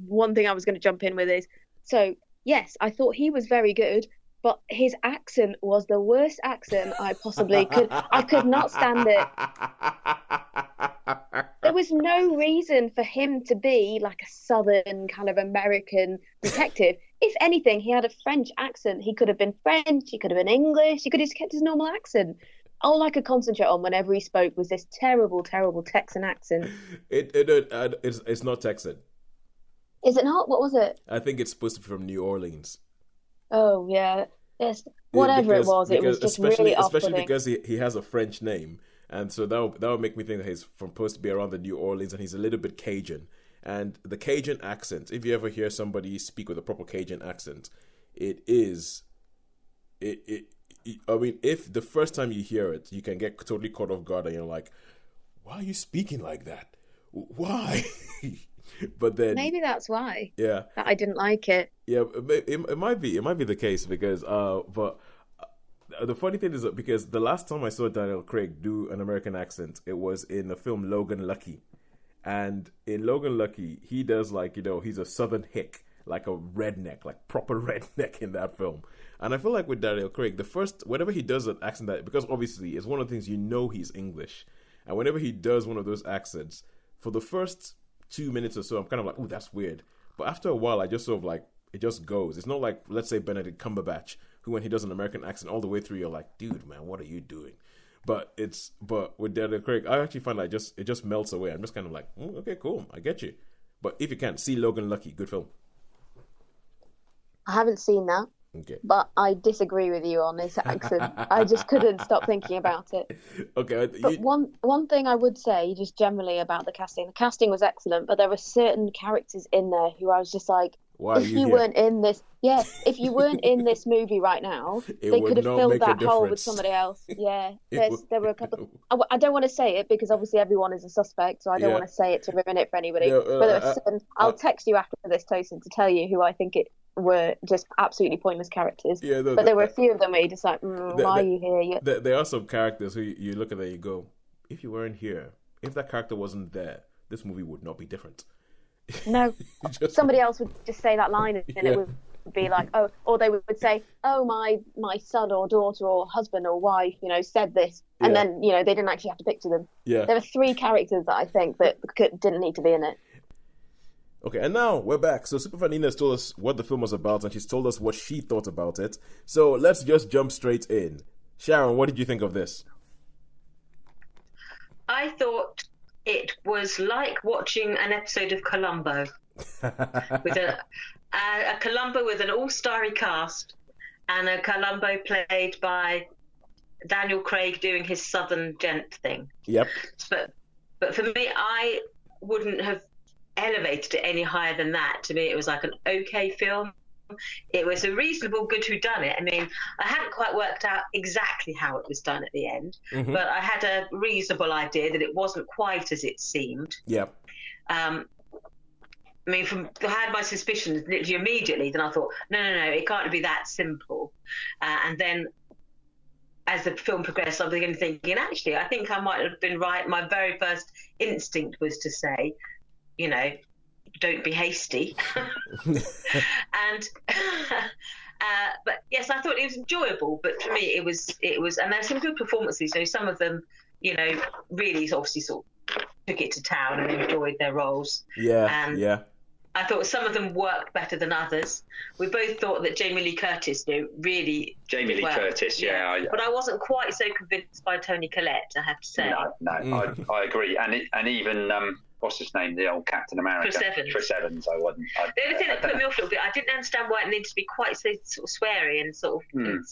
one thing I was gonna jump in with is, so yes, I thought he was very good, but his accent was the worst accent I possibly could. I could not stand it. there was no reason for him to be like a southern kind of American detective. If anything, he had a French accent. He could have been French, he could have been English, he could have just kept his normal accent. All I could concentrate on whenever he spoke was this terrible, terrible Texan accent. It's not Texan. Is it not? What was it? I think it's supposed to be from New Orleans. Oh, yeah. Whatever it was just really off-putting. Especially because he has a French name. And so that would make me think that he's supposed to be around the New Orleans, and he's a little bit Cajun. And the Cajun accent, if you ever hear somebody speak with a proper Cajun accent, I mean, if the first time you hear it, you can get totally caught off guard and you're like, why are you speaking like that? Why? But then maybe that's why. Yeah. That I didn't like it. Yeah, it might be the case because but the funny thing is that because the last time I saw Daniel Craig do an American accent, it was in the film Logan Lucky. And in Logan Lucky, he does he's a southern hick, like a redneck, like proper redneck in that film. And I feel like with Daniel Craig, whenever he does an accent because obviously it's one of the things he's English. And whenever he does one of those accents, for the first 2 minutes or so, I'm kind of like, oh, that's weird. But after a while, I just sort of like, it just goes. It's not like, let's say, Benedict Cumberbatch, who when he does an American accent all the way through, you're like, dude, man, what are you doing? But with Daniel Craig, I actually find like it just melts away. I'm just kind of like, okay, cool, I get you. But if you can't, see Logan Lucky, good film. I haven't seen that. Okay. But I disagree with you on his accent. I just couldn't stop thinking about it. Okay. But one thing I would say just generally about the casting was excellent, but there were certain characters in there who I was just like, if you weren't in this movie right now, they could have filled that hole with somebody else. Yeah, there were a couple. I don't want to say it because obviously everyone is a suspect, so I don't want to say it to ruin it for anybody. But there were certain, I'll text you after this, Tosin, to tell you who I think it were just absolutely pointless characters. Yeah, but there were a few of them where you just like, why are you here? There are some characters who you look at and you go, if you weren't here, if that character wasn't there, this movie would not be different. No, somebody else would just say that line and it would be like, oh, or they would say, oh, my son or daughter or husband or wife, said this, and then they didn't actually have to picture them. Yeah, there were 3 characters that I think that didn't need to be in it. Okay, and now we're back. So Superfan Nina has told us what the film was about, and she's told us what she thought about it. So let's just jump straight in. Sharon, what did you think of this? I thought it was like watching an episode of Columbo, with a Columbo with an all-starry cast, and a Columbo played by Daniel Craig doing his Southern gent thing. Yep. But for me, I wouldn't have elevated it any higher than that. To me, it was like an okay film. It was a reasonable good whodunit. I mean, I hadn't quite worked out exactly how it was done at the end, but I had a reasonable idea that it wasn't quite as it seemed. Yeah. I mean, I had my suspicions literally immediately. Then I thought, no, it can't be that simple. And then as the film progressed, I was thinking, actually, I think I might have been right. My very first instinct was to say, don't be hasty. But yes, I thought it was enjoyable. But for me, it was, and there's some good performances. Some of them, really obviously sort of took it to town and enjoyed their roles. Yeah, and I thought some of them worked better than others. We both thought that Jamie Lee Curtis really Jamie Lee Curtis, yeah. But I wasn't quite so convinced by Toni Collette, I have to say. No, I agree. And even what's his name, the old Captain America? Chris Evans. I wasn't. The only thing that put me off a little bit, I didn't understand why it needed to be quite so sort of sweary and sort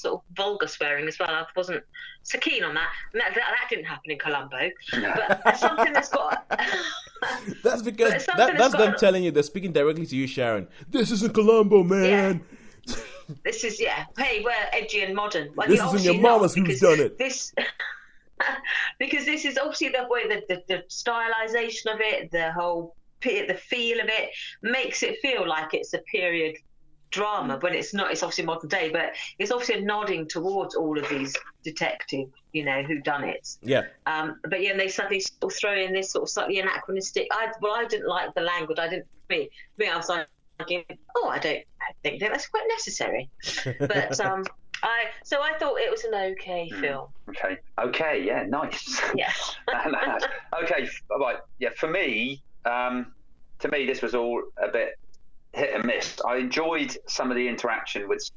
of vulgar swearing as well. I wasn't so keen on that. And that didn't happen in Columbo. No. But something that's got. That's because that's them telling you, they're speaking directly to you, Sharon. This isn't Columbo, man. Yeah. This is Hey, we're edgy and modern. Well, this isn't your mama's who's done it. Because this is obviously the way the stylization of it, the feel of it makes it feel like it's a period drama when it's not. It's obviously modern day, but it's obviously nodding towards all of these detective, whodunits. Yeah. But and they suddenly sort of throw in this sort of slightly anachronistic. I didn't like the language. I was like, I don't think that's quite necessary. But I thought it was an okay film. Okay, yeah, nice. Yeah. Okay, right. Yeah, for me, to me, this was all a bit hit and miss. I enjoyed some of the interaction with.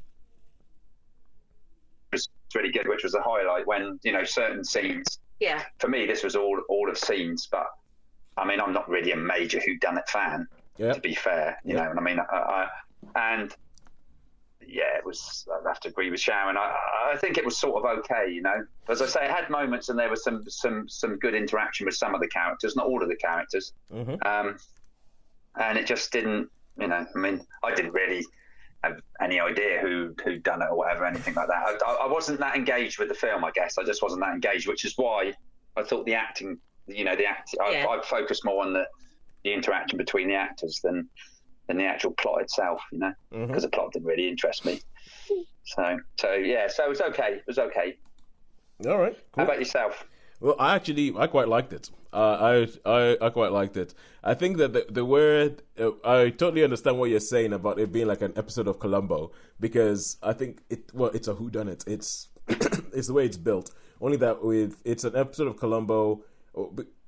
Was really good, which was a highlight when certain scenes. Yeah. For me, this was all of scenes, but I mean, I'm not really a major whodunit fan. To be fair, you know, and I mean, and yeah, it was. I'd have to agree with Shaun. I think it was sort of okay, you know. As I say, it had moments, and there was some good interaction with some of the characters, not all of the characters. And it just didn't, you know. I mean, I didn't really have any idea who done it or whatever, anything like that. I wasn't that engaged with the film. I guess I just wasn't that engaged, which is why I thought the acting, I focused more on the interaction between the actors than the actual plot itself, you know, because the plot didn't really interest me. So yeah, so it was okay. It was okay. All right. Cool. How about yourself? Well, I quite liked it. I quite liked it. I think that the word I totally understand what you're saying about it being like an episode of Columbo, because I think it's a whodunit. It's it's the way it's built. Only that it's an episode of Columbo.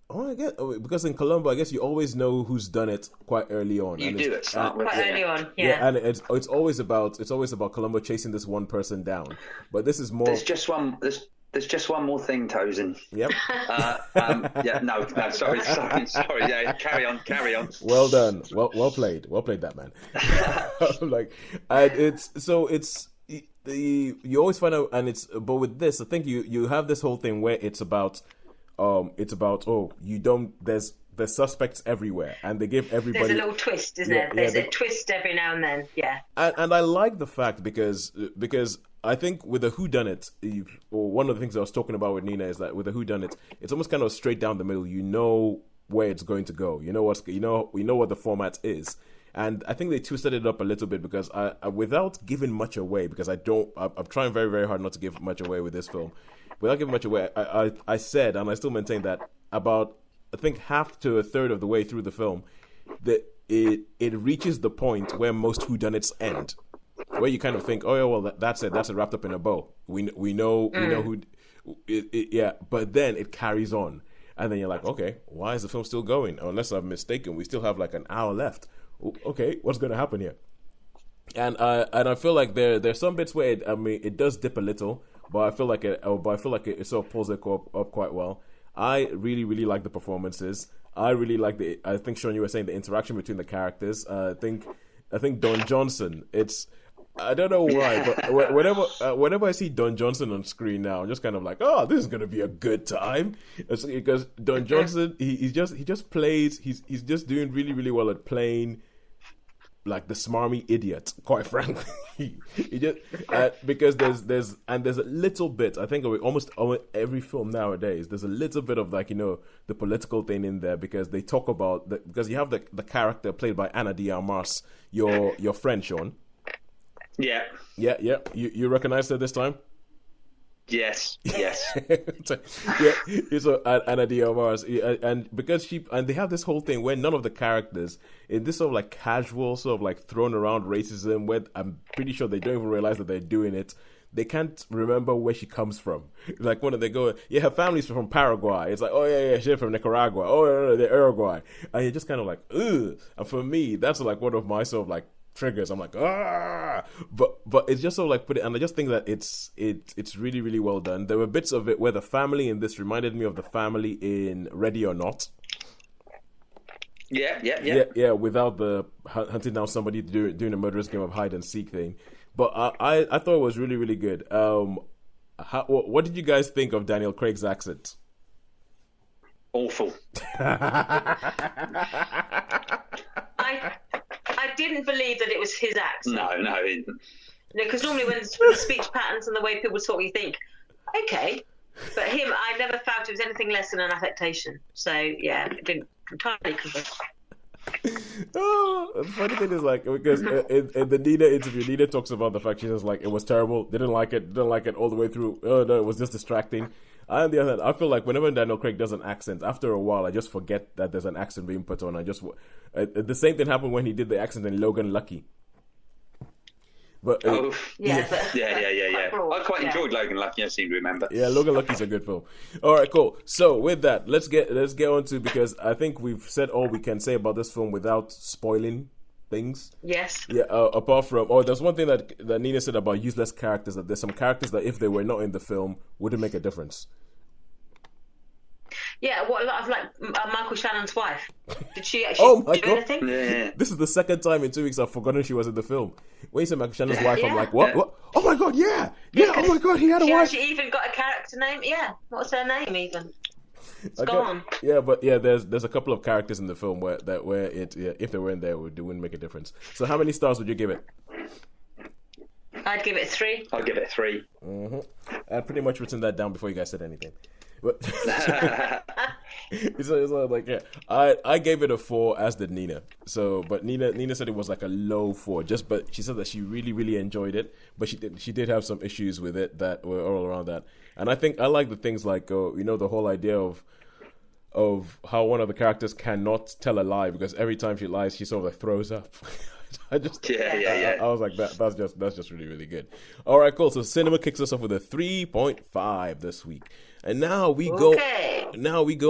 I guess because in Columbo, I guess you always know who's done it quite early on. You do it quite early on, yeah. Yeah, and it's always about Columbo chasing this one person down. But this is more. There's just one more thing, Tosin. Yep. Yeah. No. Sorry. Yeah. Carry on. Well done. Well played. That man. You always find out, but with this, I think you have this whole thing where it's about there's suspects everywhere, and they give everybody. There's a little twist, isn't there? There's a twist every now and then, yeah. And I like the fact because I think with a whodunit, or one of the things I was talking about with Nina is that with a whodunit, it's almost kind of straight down the middle. You know where it's going to go. You know what the format is. And I think they twisted it up a little bit because I without giving much away, because I'm trying very, very hard not to give much away with this film. Without giving much away, I said, and I still maintain that about, I think, half to a third of the way through the film, that it reaches the point where most whodunits end, where you kind of think, oh yeah, well that's it wrapped up in a bow. We know who, yeah. But then it carries on, and then you're like, okay, why is the film still going? Unless I'm mistaken, we still have like an hour left. Okay, what's going to happen here? And I feel like there's some bits where it does dip a little. But I feel like it sort of pulls it up quite well. I really, really like the performances. I really like I think, Shaun, you were saying the interaction between the characters. I think Don Johnson. I don't know why, but whenever I see Don Johnson on screen now, I'm just kind of like, oh, this is gonna be a good time. Because Don Johnson, he just plays. He's just doing really, really well at playing like the smarmy idiot, quite frankly. He just because there's a little bit, I think, of almost every film nowadays, there's a little bit of like, the political thing in there, because they talk about because you have the character played by Ana de Armas, your friend, Shaun. Yeah. You recognize her this time? Yes. So Ana de Armas, and because they have this whole thing where none of the characters in this sort of like casual sort of like thrown around racism, where I'm pretty sure they don't even realize that they're doing it. They can't remember where she comes from. Like when they go, yeah, her family's from Paraguay. It's like, oh yeah, she's from Nicaragua. Oh no, they're Uruguay, and you're just kind of like, ugh. And for me, that's like one of my sort of like triggers. I'm like, but it's just sort of like put it, and I just think that it's really, really well done. There were bits of it where the family in this reminded me of the family in Ready or Not. Yeah. Without the hunting down somebody doing a murderous game of hide and seek thing, but I thought it was really, really good. What did you guys think of Daniel Craig's accent? Awful. I didn't believe that it was his accent. No. Because normally when the speech patterns and the way people talk, you think, okay. But him, I never found it was anything less than an affectation. So, yeah, it didn't entirely convince. The funny thing is, like, because in the Nina interview, Nina talks about the fact, she says, like, it was terrible, didn't like it all the way through. Oh, no, it was just distracting. On the other hand, I feel like whenever Daniel Craig does an accent, after a while, I just forget that there's an accent being put on. The same thing happened when he did the accent in Logan Lucky. But yeah. I quite enjoyed Logan Lucky. I seem to remember. Yeah, Logan Lucky's a good film. All right, cool. So with that, let's get on to, because I think we've said all we can say about this film without spoiling things. Yes. Yeah. Apart from, there's one thing that Nina said about useless characters. That there's some characters that if they were not in the film wouldn't make a difference. Yeah, what a lot of Michael Shannon's wife. Did she actually do anything? Yeah. This is the second time in 2 weeks I've forgotten she was in the film. When you said Michael Shannon's wife, I'm like, what? Oh my god, yeah. Oh my god, he had a wife. She even got a character name. Yeah, what's her name even? It's gone. Yeah, but there's a couple of characters in the film where if they were in there, it wouldn't make a difference. So how many stars would you give it? I'd give it 3. I'll give it 3. Mm-hmm. I'd pretty much written that down before you guys said anything. But it's like, yeah, I gave it a 4, as did Nina. So, but Nina said it was like a low 4. But she said that she really, really enjoyed it, but she did have some issues with it that were all around that. And I think I like the things like the whole idea of how one of the characters cannot tell a lie, because every time she lies, she sort of like throws up. I was like, that's just really, really good. All right, cool. So cinema kicks us off with a 3.5 this week. And now we go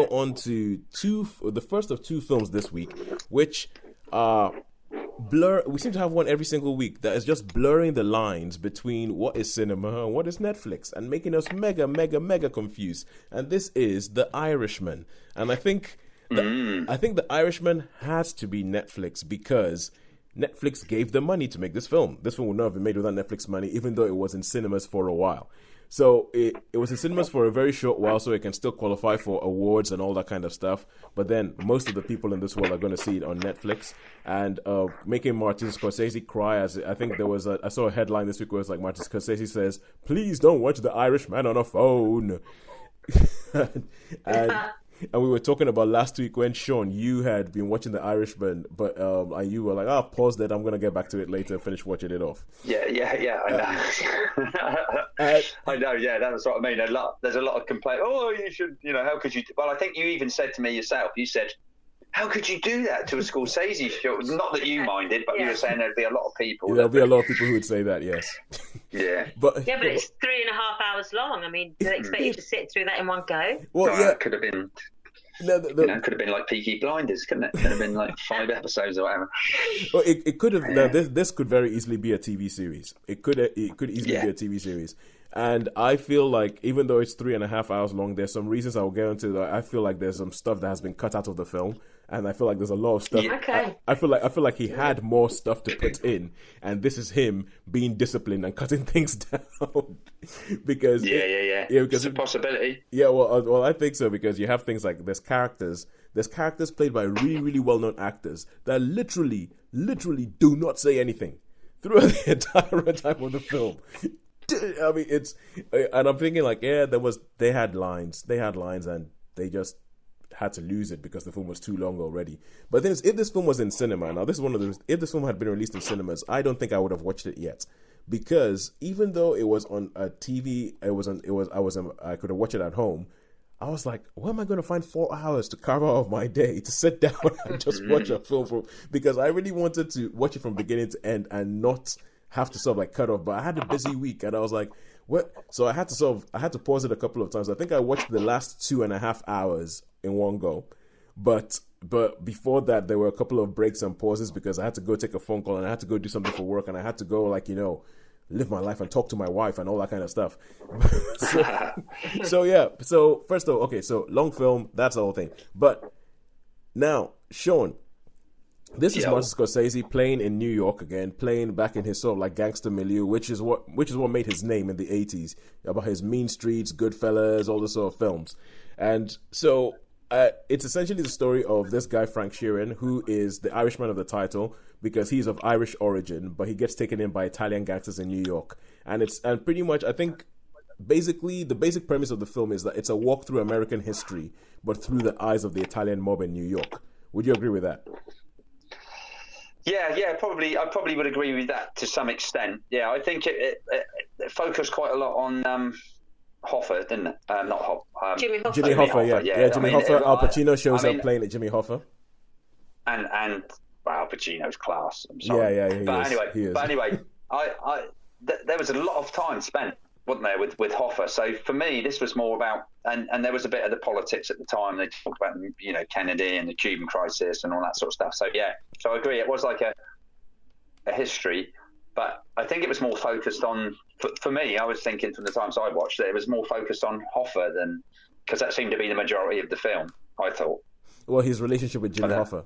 on to the first of 2 films this week, which blur. We seem to have one every single week that is just blurring the lines between what is cinema and what is Netflix, and making us mega, mega, mega confused. And this is The Irishman. And I think The Irishman has to be Netflix, because Netflix gave them money to make this film. This film would not have been made without Netflix money, even though it was in cinemas for a while. So it was in cinemas for a very short while, so it can still qualify for awards and all that kind of stuff. But then most of the people in this world are going to see it on Netflix, and making Martin Scorsese cry. As I think I saw a headline this week where it's like, Martin Scorsese says, "Please don't watch The Irishman on a phone." And we were talking about last week when, Shaun, you had been watching The Irishman, but you were like, pause that, I'm going to get back to it later, finish watching it off. Yeah, I know. I know, yeah, that's what I mean. There's a lot of complaint. Oh, you should, how could you? Well, I think you even said to me yourself, you said, how could you do that to a Scorsese show? Not that you minded, but you were saying there'd be a lot of people. There'll be a lot of people who would say that, yes. Yeah. But it's 3.5 hours long. I mean, do they expect you to sit through that in one go? Well, yeah. It could have been... could have been like Peaky Blinders, couldn't it? Could have been like 5 episodes or whatever. Well, it could have. Yeah. This could very easily be a TV series. It could easily be a TV series. And I feel like, even though it's 3.5 hours long, there's some reasons I will get into that. I feel like there's some stuff that has been cut out of the film, and I feel like there's a lot of stuff. Okay. I feel like he had more stuff to put in, and this is him being disciplined and cutting things down. Because because it's a possibility. Yeah, well, I think so, because you have things like there's characters played by really, really well-known actors that literally do not say anything throughout the entire time of the film. I mean, and I'm thinking like, they had lines, and they just had to lose it because the film was too long already. But then, if this film was in cinema, now this is one of those. If this film had been released in cinemas, I don't think I would have watched it yet, because even though it was on a TV, I could have watched it at home. I was like, where am I going to find 4 hours to carve out of my day to sit down and just watch a film because I really wanted to watch it from beginning to end and not have to sort of like cut off. But I had a busy week, and I was like, what? So I had to pause it a couple of times. I think I watched the last 2.5 hours in one go, but before that there were a couple of breaks and pauses because I had to go take a phone call, and I had to go do something for work, and I had to go live my life and talk to my wife and all that kind of stuff. So first of all, okay, so long film, that's the whole thing. But now, Shaun, this is Martin Scorsese playing in New York again, playing back in his sort of like gangster milieu, which is what made his name in the 80s, about his mean streets, Goodfellas, all this sort of films. And so it's essentially the story of this guy, Frank Sheeran, who is the Irishman of the title because he's of Irish origin, but he gets taken in by Italian gangsters in New York. And pretty much, I think, basically, the basic premise of the film is that it's a walk through American history, but through the eyes of the Italian mob in New York. Would you agree with that? Yeah, probably. I probably would agree with that to some extent. Yeah, I think it focused quite a lot on Hoffa, didn't it? Not Hoffa. Jimmy Hoffa. Jimmy Hoffa, yeah. Jimmy Hoffa. Al Pacino shows up playing at Jimmy Hoffa. And Al Pacino's class. I'm sorry. Yeah, he is. Anyway, there was a lot of time spent, wasn't there, with Hoffa. So for me, this was more about, and there was a bit of the politics at the time. They talked about, Kennedy and the Cuban crisis and all that sort of stuff. So yeah, so I agree. It was like a history, but I think it was more focused on, for me, I was thinking from the times I watched that it was more focused on Hoffa than, because that seemed to be the majority of the film, I thought. Well, his relationship with Jimmy Hoffa.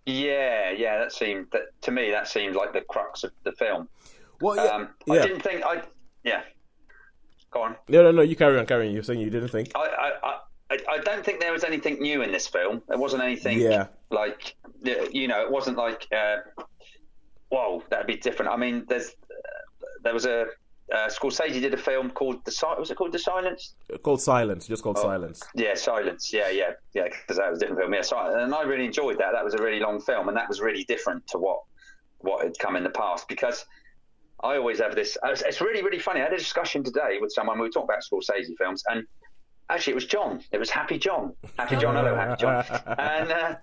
Yeah, to me that seemed like the crux of the film. Well, yeah, I didn't think Go on. No, you carry on. You're saying you didn't think? I don't think there was anything new in this film. There wasn't anything like, it wasn't like, whoa, that'd be different. I mean, there was a, Scorsese did a film called was it called The Silence? Called Silence, just called Silence. Yeah, Silence. Yeah, because that was a different film. Yeah, and I really enjoyed that. That was a really long film, and that was really different to what had come in the past, because I always have this. It's really, really funny. I had a discussion today with someone. We were talking about Scorsese films, and actually, it was John. It was Happy John. Happy John. Hello, Happy John. And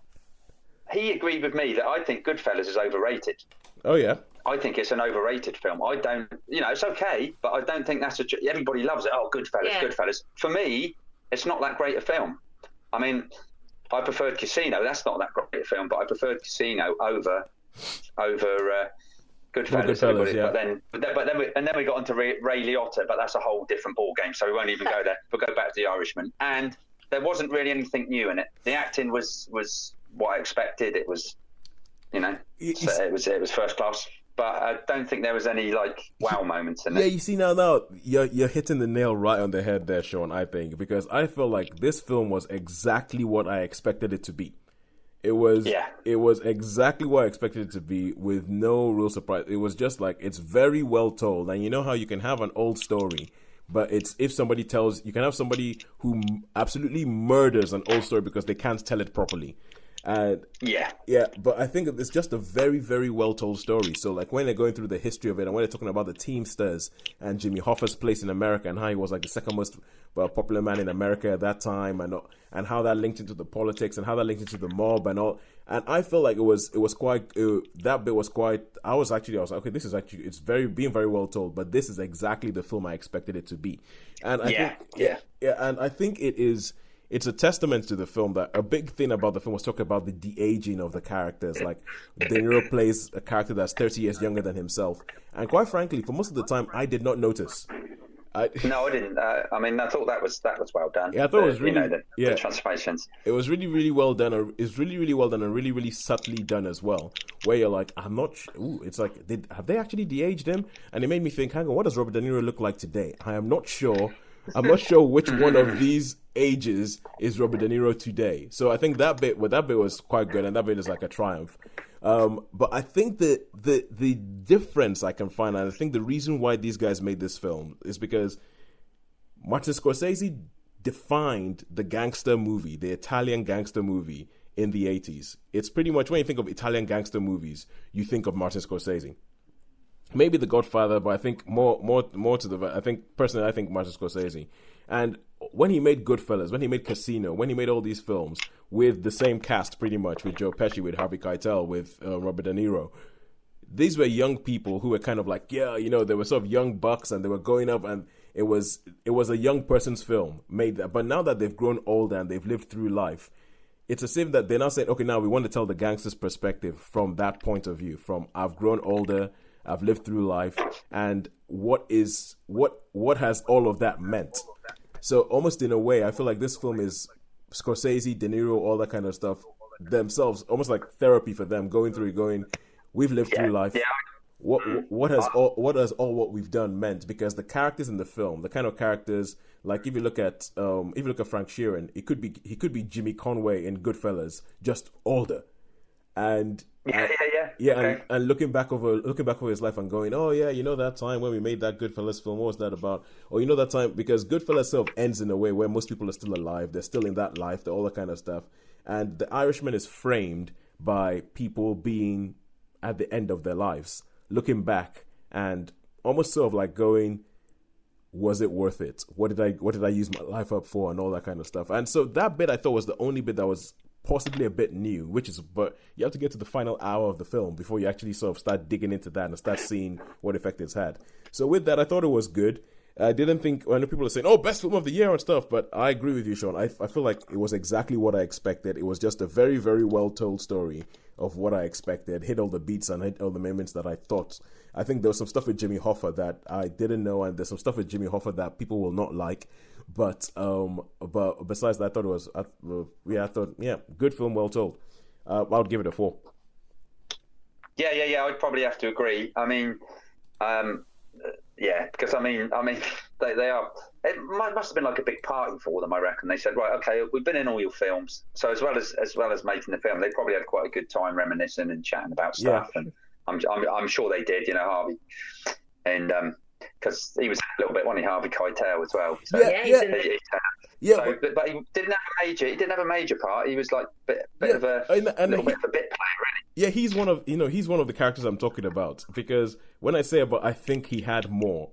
he agreed with me that I think Goodfellas is overrated. Oh yeah. I think it's an overrated film. I don't. It's okay, but I don't think that's everybody loves it. Oh, Goodfellas. For me, it's not that great a film. I mean, I preferred Casino. That's not that great a film, but I preferred Casino over Goodfellas, yeah. But then we got onto Ray Liotta, but that's a whole different ball game, so we won't even go there. We'll go back to The Irishman, and there wasn't really anything new in it. The acting was what I expected. It was, it was first class, but I don't think there was any wow moments in it. Yeah, you see now you're hitting the nail right on the head there, Shaun. I think, because I feel like this film was exactly what I expected it to be. It was exactly what I expected it to be, with no real surprise. It was just it's very well told. And you know how you can have an old story, but you can have somebody who absolutely murders an old story because they can't tell it properly. And but I think it's just a very, very well told story. So when they're going through the history of it, and when they're talking about the Teamsters and Jimmy Hoffa's place in America, and how he was the second most popular man in America at that time, and how that linked into the politics, and how that linked into the mob and all. And I feel like it was quite that bit was quite. I was like, okay, this is actually, it's being very well told, but this is exactly the film I expected it to be. And I think, and I think it is. It's a testament to the film that a big thing about the film was talking about the de-aging of the characters. Like, De Niro plays a character that's 30 years younger than himself. And quite frankly, for most of the time, I did not notice. No, I didn't. I thought that was well done. Yeah, I thought it was really... the transformations. It was really, really well done. It's really, really well done, and really, really subtly done as well. Where you're like, I'm not... it's like, have they actually de-aged him? And it made me think, hang on, what does Robert De Niro look like today? I am not sure. I'm not sure which one of these ages is Robert De Niro today. So I think that bit was quite good, and that bit is like a triumph. But I think that the difference I can find, and I think the reason why these guys made this film is because Martin Scorsese defined the gangster movie, the Italian gangster movie in the 80s. It's pretty much, when you think of Italian gangster movies, you think of Martin Scorsese. Maybe The Godfather, but I think more to the... I think Martin Scorsese. And when he made Goodfellas, when he made Casino, when he made all these films with the same cast pretty much, with Joe Pesci, with Harvey Keitel, with Robert De Niro, these were young people who were kind of they were sort of young bucks, and they were going up, and it was a young person's film made that. But now that they've grown older and they've lived through life, it's as if that they're now saying, okay, now we want to tell the gangster's perspective from that point of view, from I've grown older, I've lived through life, and what has all of that meant? So almost in a way, I feel like this film is Scorsese, De Niro, all that kind of stuff themselves, almost like therapy for them, going through, we've lived through life. Yeah. What has all what we've done meant? Because the characters in the film, the kind of characters, like if you look at Frank Sheeran, he could be Jimmy Conway in Goodfellas, just older. And okay. and looking back over his life and going, oh yeah, that time when we made that Goodfellas film, what was that about? Or that time, because Goodfellas self ends in a way where most people are still alive, they're still in that life, all that kind of stuff. And The Irishman is framed by people being at the end of their lives, looking back and almost sort of like going, was it worth it? What did I use my life up for, and all that kind of stuff. And so that bit I thought was the only bit that was possibly a bit new, but you have to get to the final hour of the film before you actually sort of start digging into that and start seeing what effect it's had. So with that, I thought it was good. I didn't think, I know people are saying, oh, best film of the year and stuff, but I agree with you, Shaun. I feel like it was exactly what I expected. It was just a very, very well-told story of what I expected, hit all the beats and hit all the moments that I thought. I think there was some stuff with Jimmy Hoffa that I didn't know, and there's some stuff with Jimmy Hoffa that people will not like. But besides that, I thought it was, good film, well told. I would give it a 4. Yeah. I'd probably have to agree. I mean, because I mean, they are. It must have been like a big party for them. I reckon they said, right, okay, we've been in all your films, so as well as making the film, they probably had quite a good time reminiscing and chatting about stuff. Yeah. And I'm sure they did. Harvey, and because he was a little bit, wasn't he, Harvey Keitel as well? So, but he didn't have a major part. He was like a bit of a bit player, really. Yeah, he's one of the characters I'm talking about, because when I say I think he had more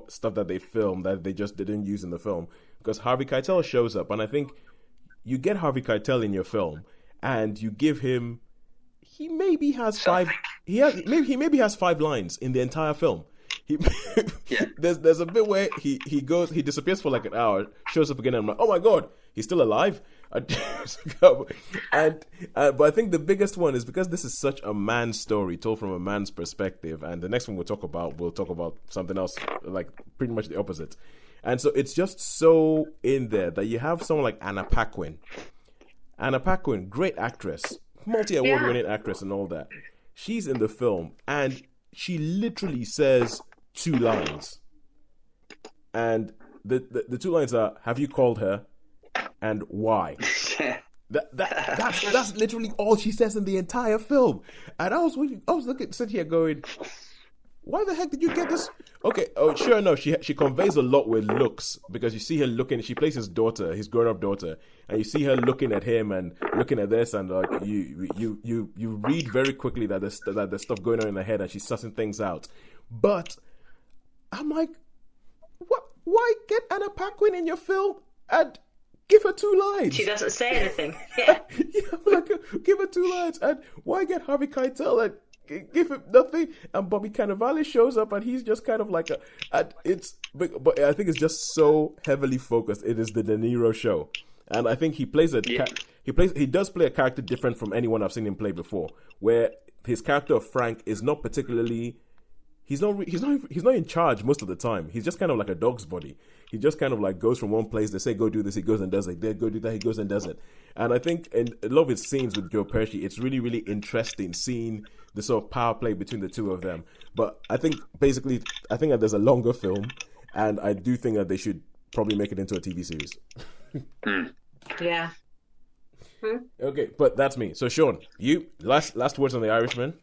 stuff that they filmed that they just didn't use in the film, because Harvey Keitel shows up, and I think you get Harvey Keitel in your film and you give him, he maybe has 5 lines in the entire film. There's a bit where he disappears for like an hour, shows up again, and I'm like, oh my god, he's still alive. But I think the biggest one is because this is such a man's story told from a man's perspective, and the next one we'll talk about something else, like pretty much the opposite. And so it's just so in there that you have someone like Anna Paquin, great actress, multi-award winning actress and all that. She's in the film and she literally says 2 lines, and the 2 lines are, have you called her and why? That's literally all she says in the entire film. And I was sitting here going, why the heck did you get this? Okay, sure enough, she conveys a lot with looks, because you see her looking, she plays his grown-up daughter, and you see her looking at him and looking at this, and like you read very quickly that there's stuff going on in her head, and she's sussing things out. But I'm like, what? Why get Anna Paquin in your film and give her 2 lines? She doesn't say anything. Yeah. Like, give her 2 lines, and why get Harvey Keitel and give him nothing? And Bobby Cannavale shows up, and he's just kind of like but I think it's just so heavily focused. It is the De Niro show, and I think he plays he does play a character different from anyone I've seen him play before, where his character of Frank is not particularly. He's not in charge most of the time. He's just kind of like a dog's body. He just kind of like goes from one place. They say go do this, he goes and does it. They go do that, he goes and does it. And I think in a lot of his scenes with Joe Pesci, it's really, really interesting seeing the sort of power play between the two of them. But I think that there's a longer film, and I do think that they should probably make it into a TV series. Yeah. Okay, but that's me. So Shaun, you last words on The Irishman.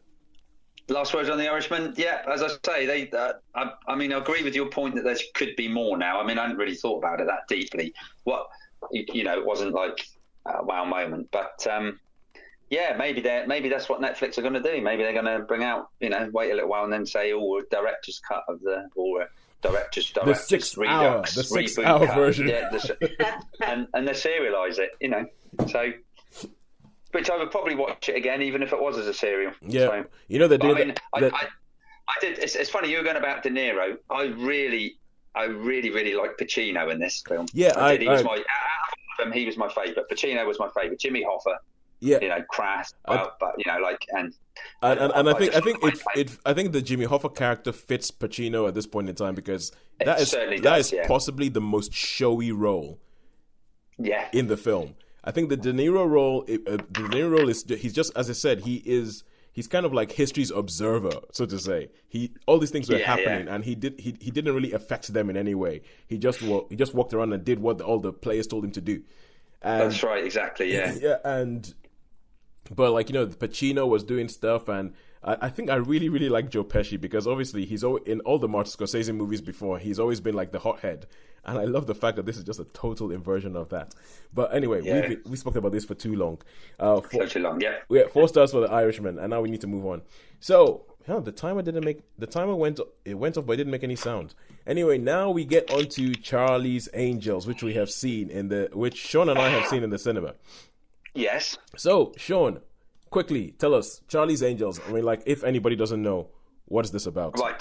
Last words on The Irishman. Yeah, as I say, I agree with your point that there could be more now. I mean, I hadn't really thought about it that deeply. It wasn't like a wow moment, but maybe that's what Netflix are going to do. Maybe they're going to bring out, wait a little while and then say, director's cut of director's the 6 hour version. Yeah, and they serialise it, so. Which I would probably watch it again, even if it was as a serial. Yeah, so, they do. I did. It's funny you were going about De Niro. I really like Pacino in this film. Yeah, he was my favourite. Pacino was my favourite. Jimmy Hoffa. Yeah, crass. I think the Jimmy Hoffa character fits Pacino at this point in time, because that is possibly the most showy role. Yeah. In the film. I think the De Niro role is, he's just, as I said, he's kind of like history's observer, so to say. All these things were happening, and he didn't really affect them in any way. He just walked around and did what all the players told him to do. And, that's right, exactly, yeah. Yeah, but Pacino was doing stuff, and I think I really, really like Joe Pesci, because obviously he's in all the Martin Scorsese movies before, he's always been like the hothead. And I love the fact that this is just a total inversion of that. But anyway, we spoke about this for too long. Too long, yeah. We had 4 stars for The Irishman, and now we need to move on. So, the timer went off, but it didn't make any sound. Anyway, now we get on to Charlie's Angels, which we have seen which Shaun and I have seen in the cinema. Yes. So, Shaun, quickly tell us, Charlie's Angels. I mean, like, if anybody doesn't know, what is this about? Right,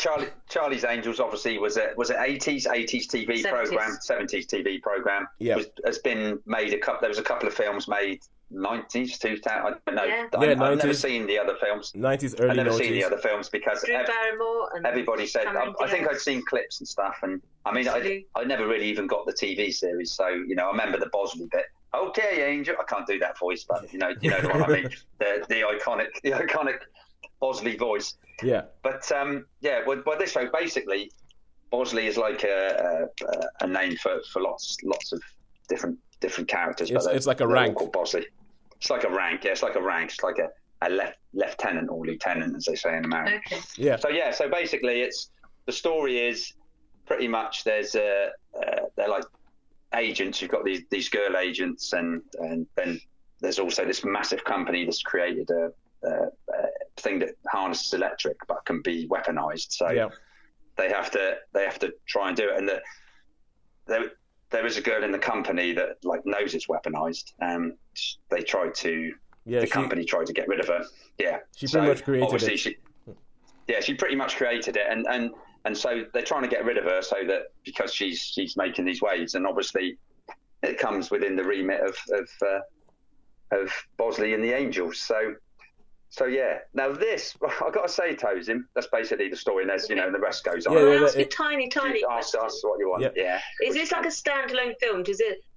Charlie's Angels obviously was it 80s TV 70s. program, 70s TV program. Yeah. Has been made there was a couple of films made 90s, 2000. I don't know. Yeah. I've 90s. never seen the other films. 90s, early 90s. I've never seen the other films because Drew Barrymore and everybody said. Cameron I think Diaz. I'd seen clips and stuff, and I mean, I never really even got the TV series, so I remember the Bosley bit. Okay, Angel. I can't do that voice, but you know what I mean. The iconic Bosley voice. Yeah. But well, this show basically, Bosley is like a name for lots of different characters. It's like a rank. Called Bosley. It's like a rank. Yeah, it's like a rank. It's like a lieutenant or lieutenant, as they say in America. Okay. Yeah. So basically, the story is pretty much they're like agents. You've got these girl agents, and then there's also this massive company that's created a thing that harnesses electric but can be weaponized. So they have to try and do it. And there is a girl in the company that like knows it's weaponized, and they tried to. Yeah, the company tried to get rid of her. Yeah, she pretty much created it. She pretty much created it, and so they're trying to get rid of her so that because she's making these waves, and obviously it comes within the remit of Bosley and the Angels. So yeah. Now this, I've got to say, Tosin, that's basically the story, and there's and the rest goes on. Can I ask a tiny question? Ask what you want. Yeah. Is this like a standalone film?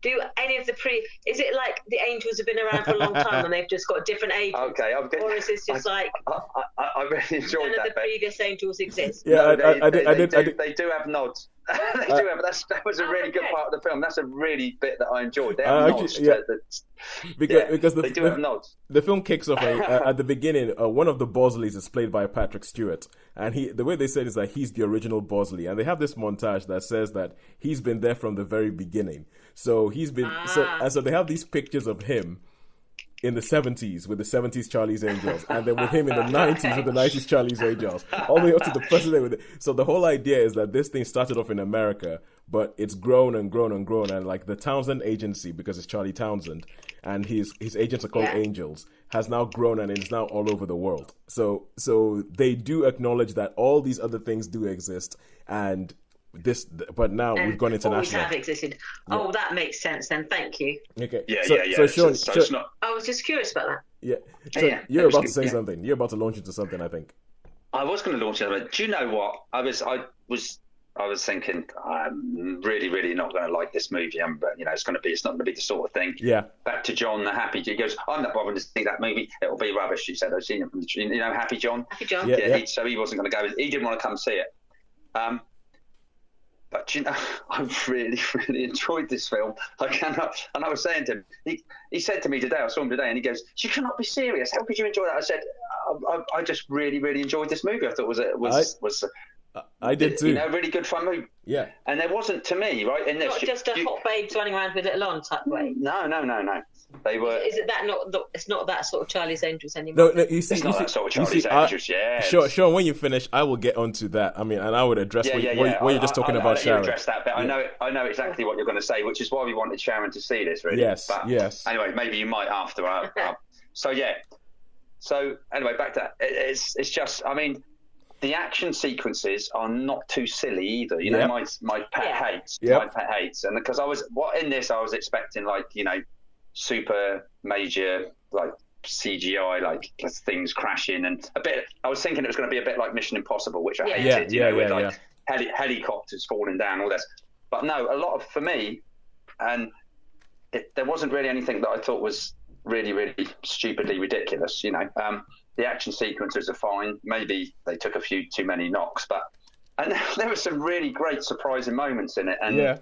Do any of the is it like the Angels have been around for a long time and they've just got different agents? Okay, or is this just I really enjoyed none that of the bit. previous Angels exist? Yeah, they do have nods. They do have. That was a really good part of the film. That's a really bit that I enjoyed. They have nods. Because they do have nods. The film kicks off at the beginning. One of the Bosleys is played by Patrick Stewart, and the way they said is that he's the original Bosley, and they have this montage that says that he's been there from the very beginning. So he's been so they have these pictures of him in the 70s with the 70s Charlie's Angels, and then with him in the 90s with the 90s Charlie's Angels, all the way up to the present day with it. So the whole idea is that this thing started off in America, but it's grown and grown and grown, and like the Townsend agency, because it's Charlie Townsend, and his agents are called Angels, has now grown and it's now all over the world. So they do acknowledge that all these other things do exist, and but now we've gone international. Always have existed. Yeah. Oh, that makes sense then. Thank you. Okay. Yeah. So Shaun, it's not... I was just curious about that. Yeah. Shaun, you're about to say something. You're about to launch into something, I think. I was going to launch into something. Do you know what? I was thinking I'm really, really not going to like this movie. But it's not going to be the sort of thing. Yeah. Back to John, the Happy. He goes, I'm not bothering to see that movie. It'll be rubbish. He said, I've seen it from the Happy John. Happy John. Yeah. So he wasn't going to go. He didn't want to come see it. But I really, really enjoyed this film. I cannot, and I was saying to him, he said to me today, I saw him today, and he goes, "You cannot be serious. How could you enjoy that?" I said, "I just really, really enjoyed this movie. I thought I did too. Really good fun movie." Yeah. And there wasn't, to me, right in this. Not just hot babes running around with little on type way. No. They were. Is it that not? It's not that sort of Charlie's Angels anymore. No, it's not that sort of Charlie's Angels. Yeah. Shaun, when you finish, I will get onto that. I mean, and I would address when you're just talking about Sharon. Address that bit. Yeah. I know exactly what you're going to say, which is why we wanted Sharon to see this. Really. Yes. But yes. Anyway, maybe you might after. So yeah. So anyway, back to that. It's just. I mean, the action sequences are not too silly either. My pet hates. Yep. My pet hates, and because I was expecting super major CGI, like things crashing, and a bit. I was thinking it was going to be a bit like Mission Impossible, which I hated. With helicopters falling down, all this. But no, a lot of, for me, and there wasn't really anything that I thought was really, really stupidly ridiculous. The action sequences are fine. Maybe they took a few too many knocks, and there were some really great surprising moments in it. And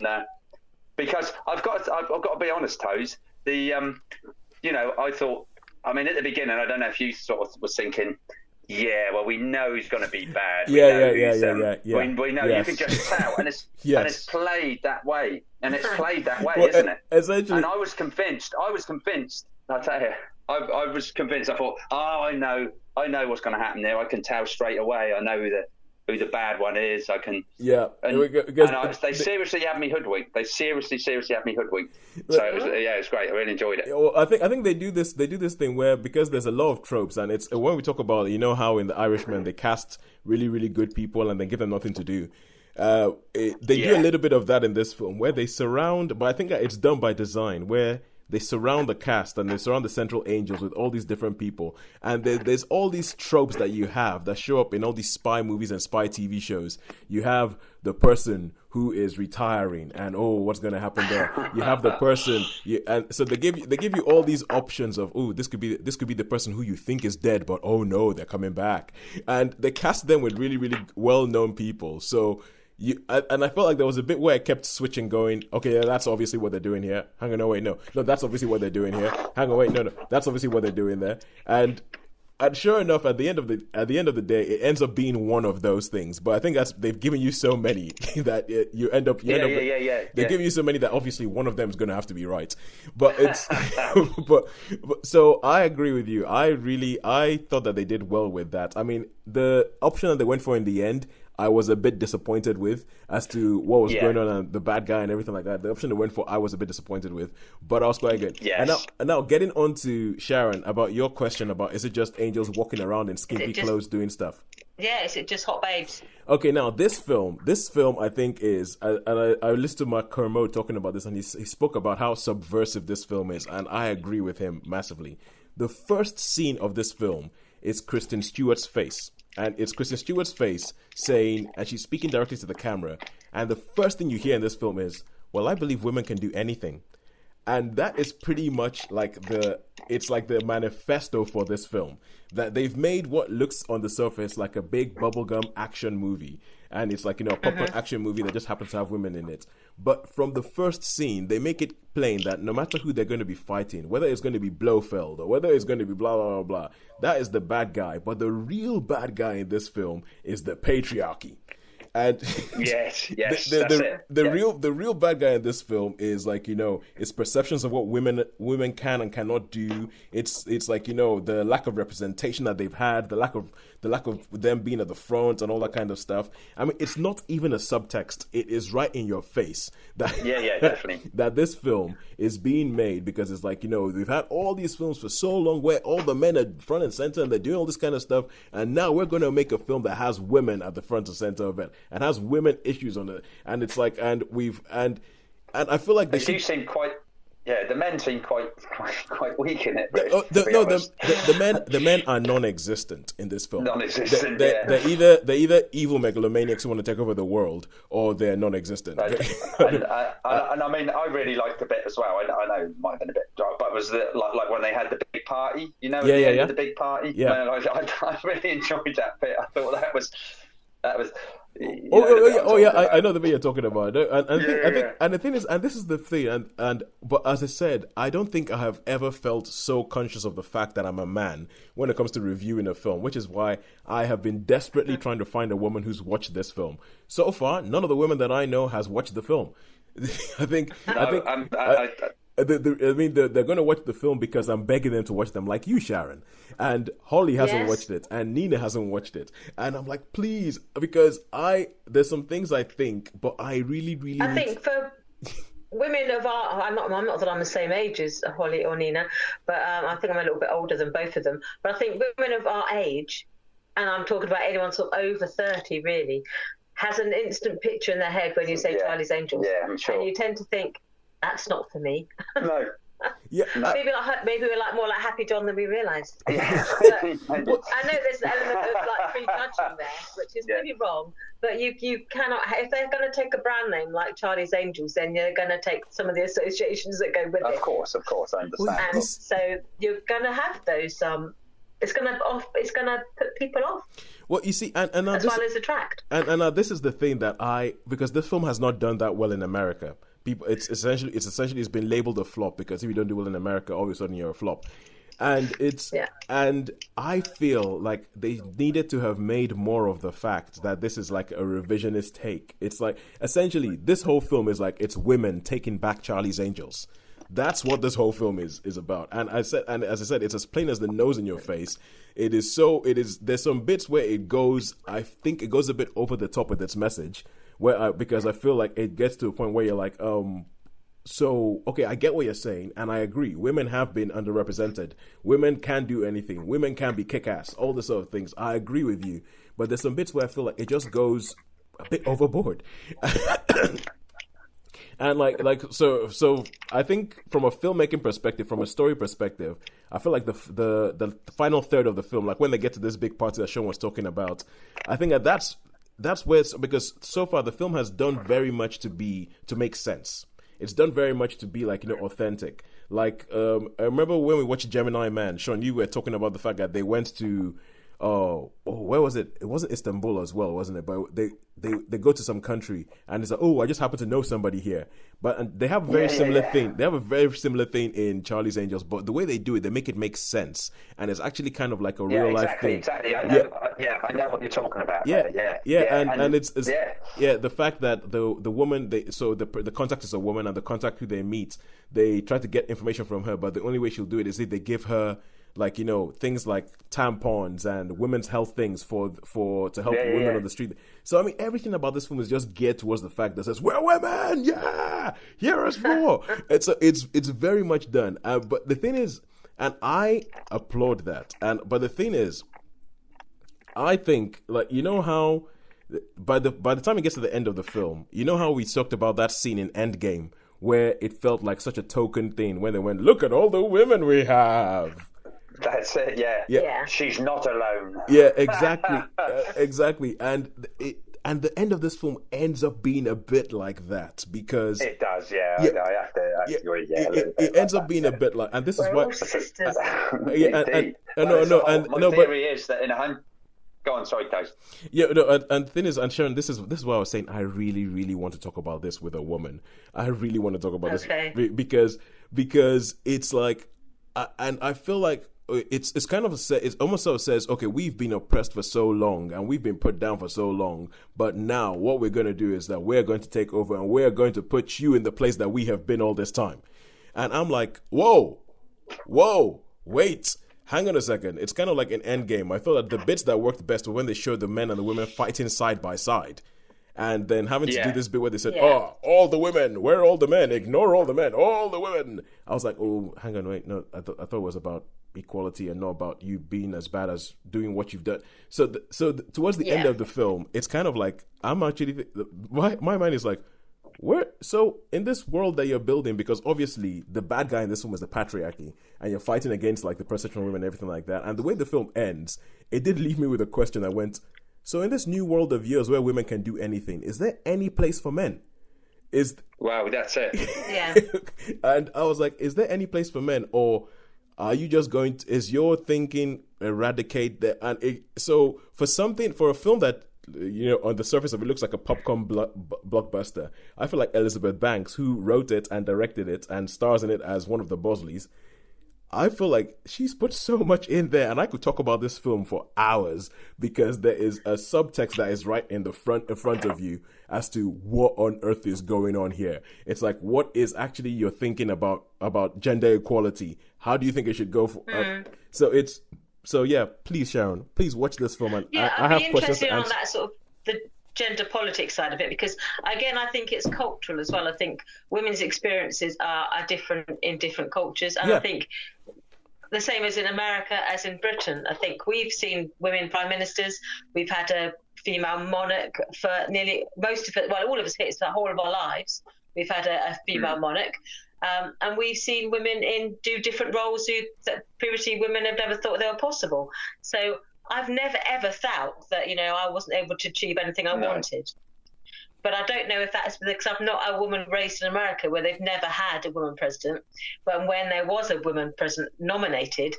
because I've got to be honest, Toes. I thought. I mean, at the beginning, I don't know if you sort of was thinking, well, we know he's going to be bad. We know. Yes. You can just tell, and it's played that way, isn't it? Essentially, and I was convinced. I tell you. I was convinced. I thought, I know what's going to happen there. I can tell straight away. I know who the bad one is. I can. Yeah. They seriously had me hoodwinked. They seriously had me hoodwinked. So it was great. I really enjoyed it. Well, I think they do this thing where, because there's a lot of tropes, and it's when we talk about, how in The Irishman they cast really, really good people and then give them nothing to do. They do a little bit of that in this film, where they surround, but I think it's done by design, where they surround the cast and they surround the central angels with all these different people. And there's all these tropes that you have that show up in all these spy movies and spy TV shows. You have the person who is retiring and, what's going to happen there? You have the person, and so they give you all these options of, this could be the person who you think is dead, but oh no, they're coming back. And they cast them with really, really well-known people. So and I felt like there was a bit where I kept switching, going, okay, yeah, that's obviously what they're doing here. Hang on, no, wait, no, that's obviously what they're doing here. Hang on, wait, no, that's obviously what they're doing there. And sure enough, at the end of the day, it ends up being one of those things. But I think they've given you so many that you end up. They're giving you so many that obviously one of them is going to have to be right. But it's but so I agree with you. I thought that they did well with that. I mean, the option that they went for in the end, I was a bit disappointed with, as to what was going on and the bad guy and everything like that. The option they went for, I was a bit disappointed with, but I was quite good. Yes. And now getting on to Sharon, about your question about, is it just angels walking around in skimpy clothes doing stuff? Yeah, is it just hot babes? Okay, now this film I think is, and I listened to Mark Kermode talking about this, and he spoke about how subversive this film is, and I agree with him massively. The first scene of this film is Kristen Stewart's face. And it's Kristen Stewart's face saying, and she's speaking directly to the camera. And the first thing you hear in this film is, well, I believe women can do anything. And that is pretty much like the manifesto for this film. That they've made what looks on the surface like a big bubblegum action movie. And it's like, a popcorn action movie that just happens to have women in it. But from the first scene, they make it plain that no matter who they're going to be fighting, whether it's going to be Blofeld or whether it's going to be blah, blah, blah, blah, that is the bad guy. But the real bad guy in this film is the patriarchy. And yes, the real bad guy in this film is like, it's perceptions of what women can and cannot do. It's like, the lack of representation that they've had, the lack of them being at the front and all that kind of stuff. I mean, it's not even a subtext. It is right in your face that definitely that this film is being made, because it's like, we've had all these films for so long where all the men are front and center and they're doing all this kind of stuff, and now we're going to make a film that has women at the front and center of it and has women issues on it, and it's like, and I feel like they do seem quite. Yeah, the men seem quite weak in it. Really, the men are non-existent in this film. Non-existent. They're either evil megalomaniacs who want to take over the world, or they're non-existent. And I mean, I really liked the bit as well. I know it might have been a bit dark, but it was like when they had the big party. The big party. Yeah. I really enjoyed that bit. I thought that was. I know the bit you're talking about. And the thing is, and this is the thing, but as I said, I don't think I have ever felt so conscious of the fact that I'm a man when it comes to reviewing a film, which is why I have been desperately trying to find a woman who's watched this film. So far, none of the women that I know has watched the film. They're going to watch the film because I'm begging them to watch them, like you, Sharon. And Holly hasn't watched it, and Nina hasn't watched it. And I'm like, please, because there's some things I think, but I really think for women of our, I'm not that I'm the same age as Holly or Nina, but I think I'm a little bit older than both of them. But I think women of our age, and I'm talking about anyone sort of over 30 really, has an instant picture in their head when you say Charlie's Angels. Yeah, I'm sure. And you tend to think, that's not for me. No. Yeah, maybe we're like more like Happy John than we realised. Yeah. I know there's an element of like prejudging there, which is maybe wrong. But you cannot, if they're going to take a brand name like Charlie's Angels, then you're going to take some of the associations that go with it. Of course, I understand. And so you're going to have those. It's going to put people off. Well, you see, and now as well as attract. And now this is the thing that because this film has not done that well in America. It's essentially been labeled a flop, because if you don't do well in America, all of a sudden you're a flop. And and I feel like they needed to have made more of the fact that this is like a revisionist take. It's like, essentially, this whole film is like, it's women taking back Charlie's Angels. That's what this whole film is about. And as I said, it's as plain as the nose in your face. There's some bits where I think it goes a bit over the top with its message, because I feel like it gets to a point where you're like, so, okay, I get what you're saying, and I agree. Women have been underrepresented. Women can do anything. Women can be kick-ass, all this sort of things. I agree with you. But there's some bits where I feel like it just goes a bit overboard. And so I think from a filmmaking perspective, from a story perspective, I feel like the final third of the film, like when they get to this big party that Shaun was talking about, I think that's where because so far the film has done very much to make sense. It's done very much to be authentic. Like I remember when we watched Gemini Man, Shaun, you were talking about the fact that they went to where was it? It wasn't Istanbul as well, wasn't it? But they go to some country and it's like, I just happen to know somebody here. But they have a very similar thing. They have a very similar thing in Charlie's Angels, but the way they do it, they make it make sense, and it's actually kind of like a real life thing. Exactly. I know what you're talking about. And it's the fact that the woman, the contact is a woman, and the contact who they meet, they try to get information from her, but the only way she'll do it is if they give her things like tampons and women's health things to help women on the street. So I mean, everything about this film is just geared towards the fact that says we're women, hear us roar. It's very much done. But the thing is, and I applaud that. But the thing is, I think how by the time it gets to the end of the film, how we talked about that scene in Endgame where it felt like such a token thing when they went, look at all the women we have. That's it, yeah. She's not alone. Yeah, exactly, exactly. And the end of this film ends up being a bit like that because it does. I have to agree. It ends up being a bit like, and this is what. Sisters. My theory is that in a Go on, sorry, guys. Yeah, no, and the thing is, and Sharon, this is why I was saying I really, really want to talk about this with a woman. I really want to talk about this because it's like, and I feel like. It's kind of it almost sort of says, okay, we've been oppressed for so long and we've been put down for so long, but now what we're going to do is that we're going to take over and we're going to put you in the place that we have been all this time. And I'm like, whoa, wait, hang on a second. It's kind of like an Endgame. I thought that the bits that worked best were when they showed the men and the women fighting side by side. And then having to do this bit where they said, all the women, where are all the men? Ignore all the men, all the women. I was like, oh, hang on, wait, no, I thought it was about equality and not about you being as bad as doing what you've done. So towards the end of the film, it's kind of like, I'm actually, my mind is like, so in this world that you're building, because obviously the bad guy in this film is the patriarchy, and you're fighting against like the perception of women and everything like that. And the way the film ends, it did leave me with a question that went, so in this new world of yours where women can do anything, is there any place for men? Wow, that's it. Yeah. And I was like, is there any place for men, or are you just going to, is your thinking eradicate that? And so for a film that, on the surface of it looks like a popcorn blockbuster, I feel like Elizabeth Banks, who wrote it and directed it and stars in it as one of the Bosleys, I feel like she's put so much in there, and I could talk about this film for hours because there is a subtext that is right in front of you as to what on earth is going on here. It's like, what is actually you're thinking about gender equality? How do you think it should go? So yeah, please, Sharon, please watch this film. And I have questions to answer. On that sort of the gender politics side of it, because again, I think it's cultural as well. I think women's experiences are different in different cultures, and I think the same as in America as in Britain. I think we've seen women prime ministers, we've had a female monarch for nearly most of it, well, all of us, it's the whole of our lives we've had a female monarch, and we've seen women do different roles that previously women have never thought they were possible. So I've never ever felt that I wasn't able to achieve anything I wanted. But I don't know if that's because I'm not a woman raised in America where they've never had a woman president. But when there was a woman president nominated,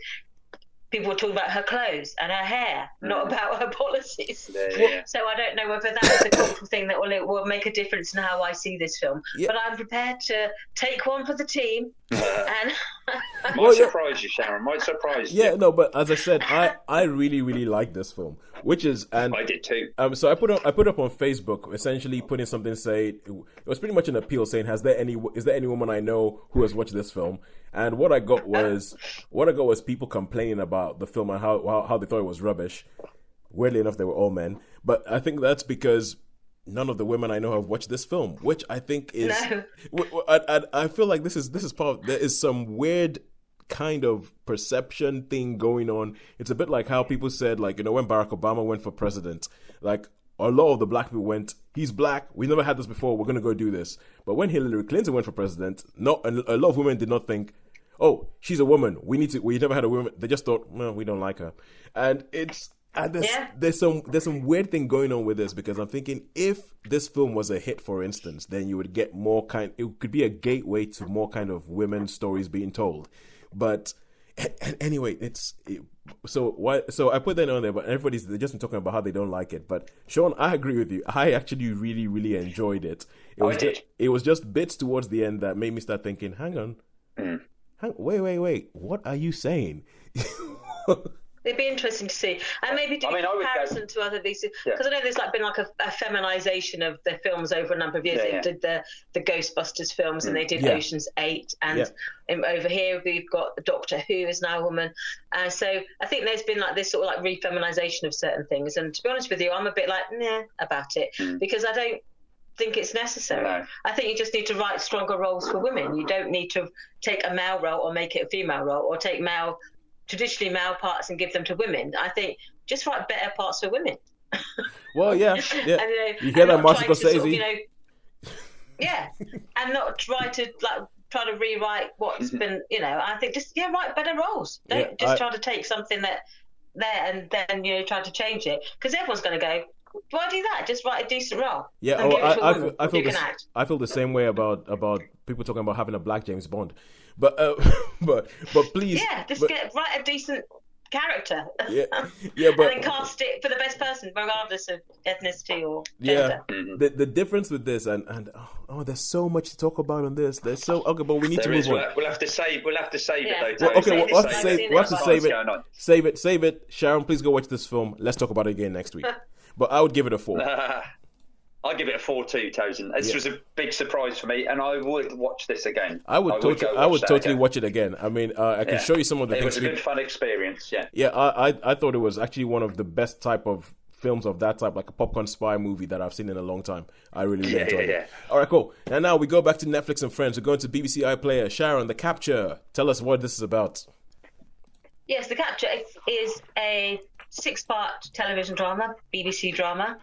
people were talking about her clothes and her hair, not about her policies. Yeah. So I don't know whether that's a cultural thing that will make a difference in how I see this film. Yeah. But I'm prepared to take one for the team and Might surprise you, Sharon. Might surprise you. Yeah, no, but as I said, I really, really like this film, which is, and I did too. So I put up on Facebook, essentially putting something saying it was pretty much an appeal saying, is there any woman I know who has watched this film? And what I got was people complaining about the film and how they thought it was rubbish. Weirdly enough, they were all men, but I think that's because none of the women I know have watched this film, which I think is. No. I feel like this is part of, there is some weird kind of perception thing going on. It's a bit like how people said, like, when Barack Obama went for president, like a lot of the black people went, he's black, we never had this before, we're going to go do this. But when Hillary Clinton went for president, a lot of women did not think, oh, she's a woman, we never had a woman. They just thought, well, we don't like her. And there's some weird thing going on with this, because I'm thinking if this film was a hit, for instance, then you would get it could be a gateway to more kind of women's stories being told. But anyway, so I put that on there, but they've just been talking about how they don't like it. But Shaun, I agree with you. I actually really, really enjoyed it. It was just bits towards the end that made me start thinking, hang on, wait, what are you saying? It'd be interesting to see, and maybe do a comparison to other these, because I know there's been a feminization of the films over a number of years. They did the Ghostbusters films, and they did Ocean's 8, and over here we've got Doctor Who is now a woman. So I think there's been this sort of refeminization of certain things. And to be honest with you, I'm a bit about it, because I don't think it's necessary. No. I think you just need to write stronger roles for women. You don't need to take a male role or make it a female role, or take traditionally male parts and give them to women. I think just write better parts for women. Well, yeah. And, you hear that, Martin Scorsese? And not try to rewrite what's been. I think just write better roles. Don't try to take something that there and then try to change it, because everyone's going to go, why do that? Just write a decent role. Yeah, I feel the same way about people talking about having a black James Bond. But please. Yeah, write a decent character. But and then cast it for the best person, regardless of ethnicity or gender. Yeah, the difference with this and there's so much to talk about on this. There's but we need to move on. We'll have to save it though. Well, okay, we'll have to save it. Save it. Sharon, please go watch this film. Let's talk about it again next week. But I would give it a 4. I'll give it a 4 too, Tosin. This was a big surprise for me, and I would watch this again. I would totally watch it again. I mean, I can show you some of the things. It was a good fun experience, I thought it was actually one of the best type of films of that type, like a popcorn spy movie that I've seen in a long time. I really enjoyed it. All right, cool. And now we go back to Netflix and Friends. We're going to BBC iPlayer. Sharon, The Capture. Tell us what this is about. Yes, The Capture is a 6-part television drama, BBC drama.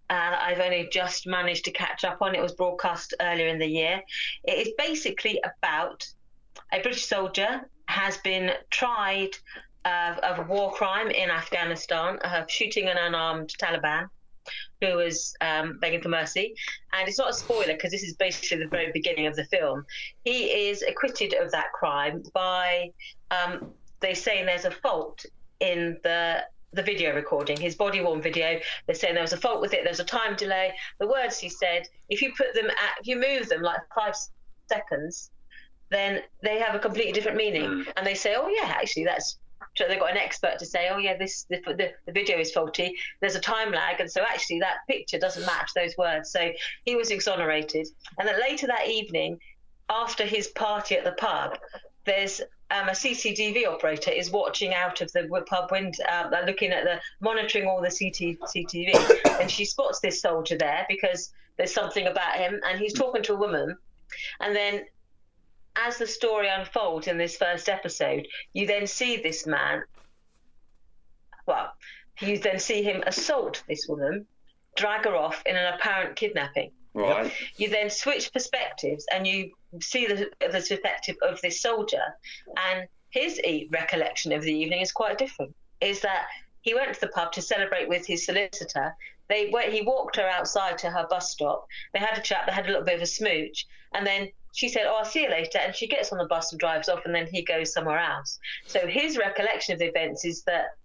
I've only just managed to catch up on. It was broadcast earlier in the year. It is basically about a British soldier has been tried of a war crime in Afghanistan, of shooting an unarmed Taliban who was begging for mercy. And it's not a spoiler, because this is basically the very beginning of the film. He is acquitted of that crime by, they saying there's a fault in the video recording, his body-worn video. They're saying there was a fault with it, there's a time delay. The words he said, if you move them like 5 seconds, then they have a completely different meaning. And they say, oh yeah, actually that's, so they've got an expert to say, oh yeah, the video is faulty, there's a time lag, and so actually that picture doesn't match those words. So he was exonerated. And then later that evening, after his party at the pub, there's a CCTV operator is watching out of the pub window, looking at monitoring all the CCTV, and she spots this soldier there because there's something about him, and he's talking to a woman. And then as the story unfolds in this first episode, you then see this man, you then see him assault this woman, drag her off in an apparent kidnapping. Right. You then switch perspectives and you see the perspective of this soldier, and his recollection of the evening is quite different. Is that he went to the pub to celebrate with his solicitor. He walked her outside to her bus stop. They had a chat. They had a little bit of a smooch, and then she said, "Oh, I'll see you later." And she gets on the bus and drives off, and then he goes somewhere else. So his recollection of the events is that,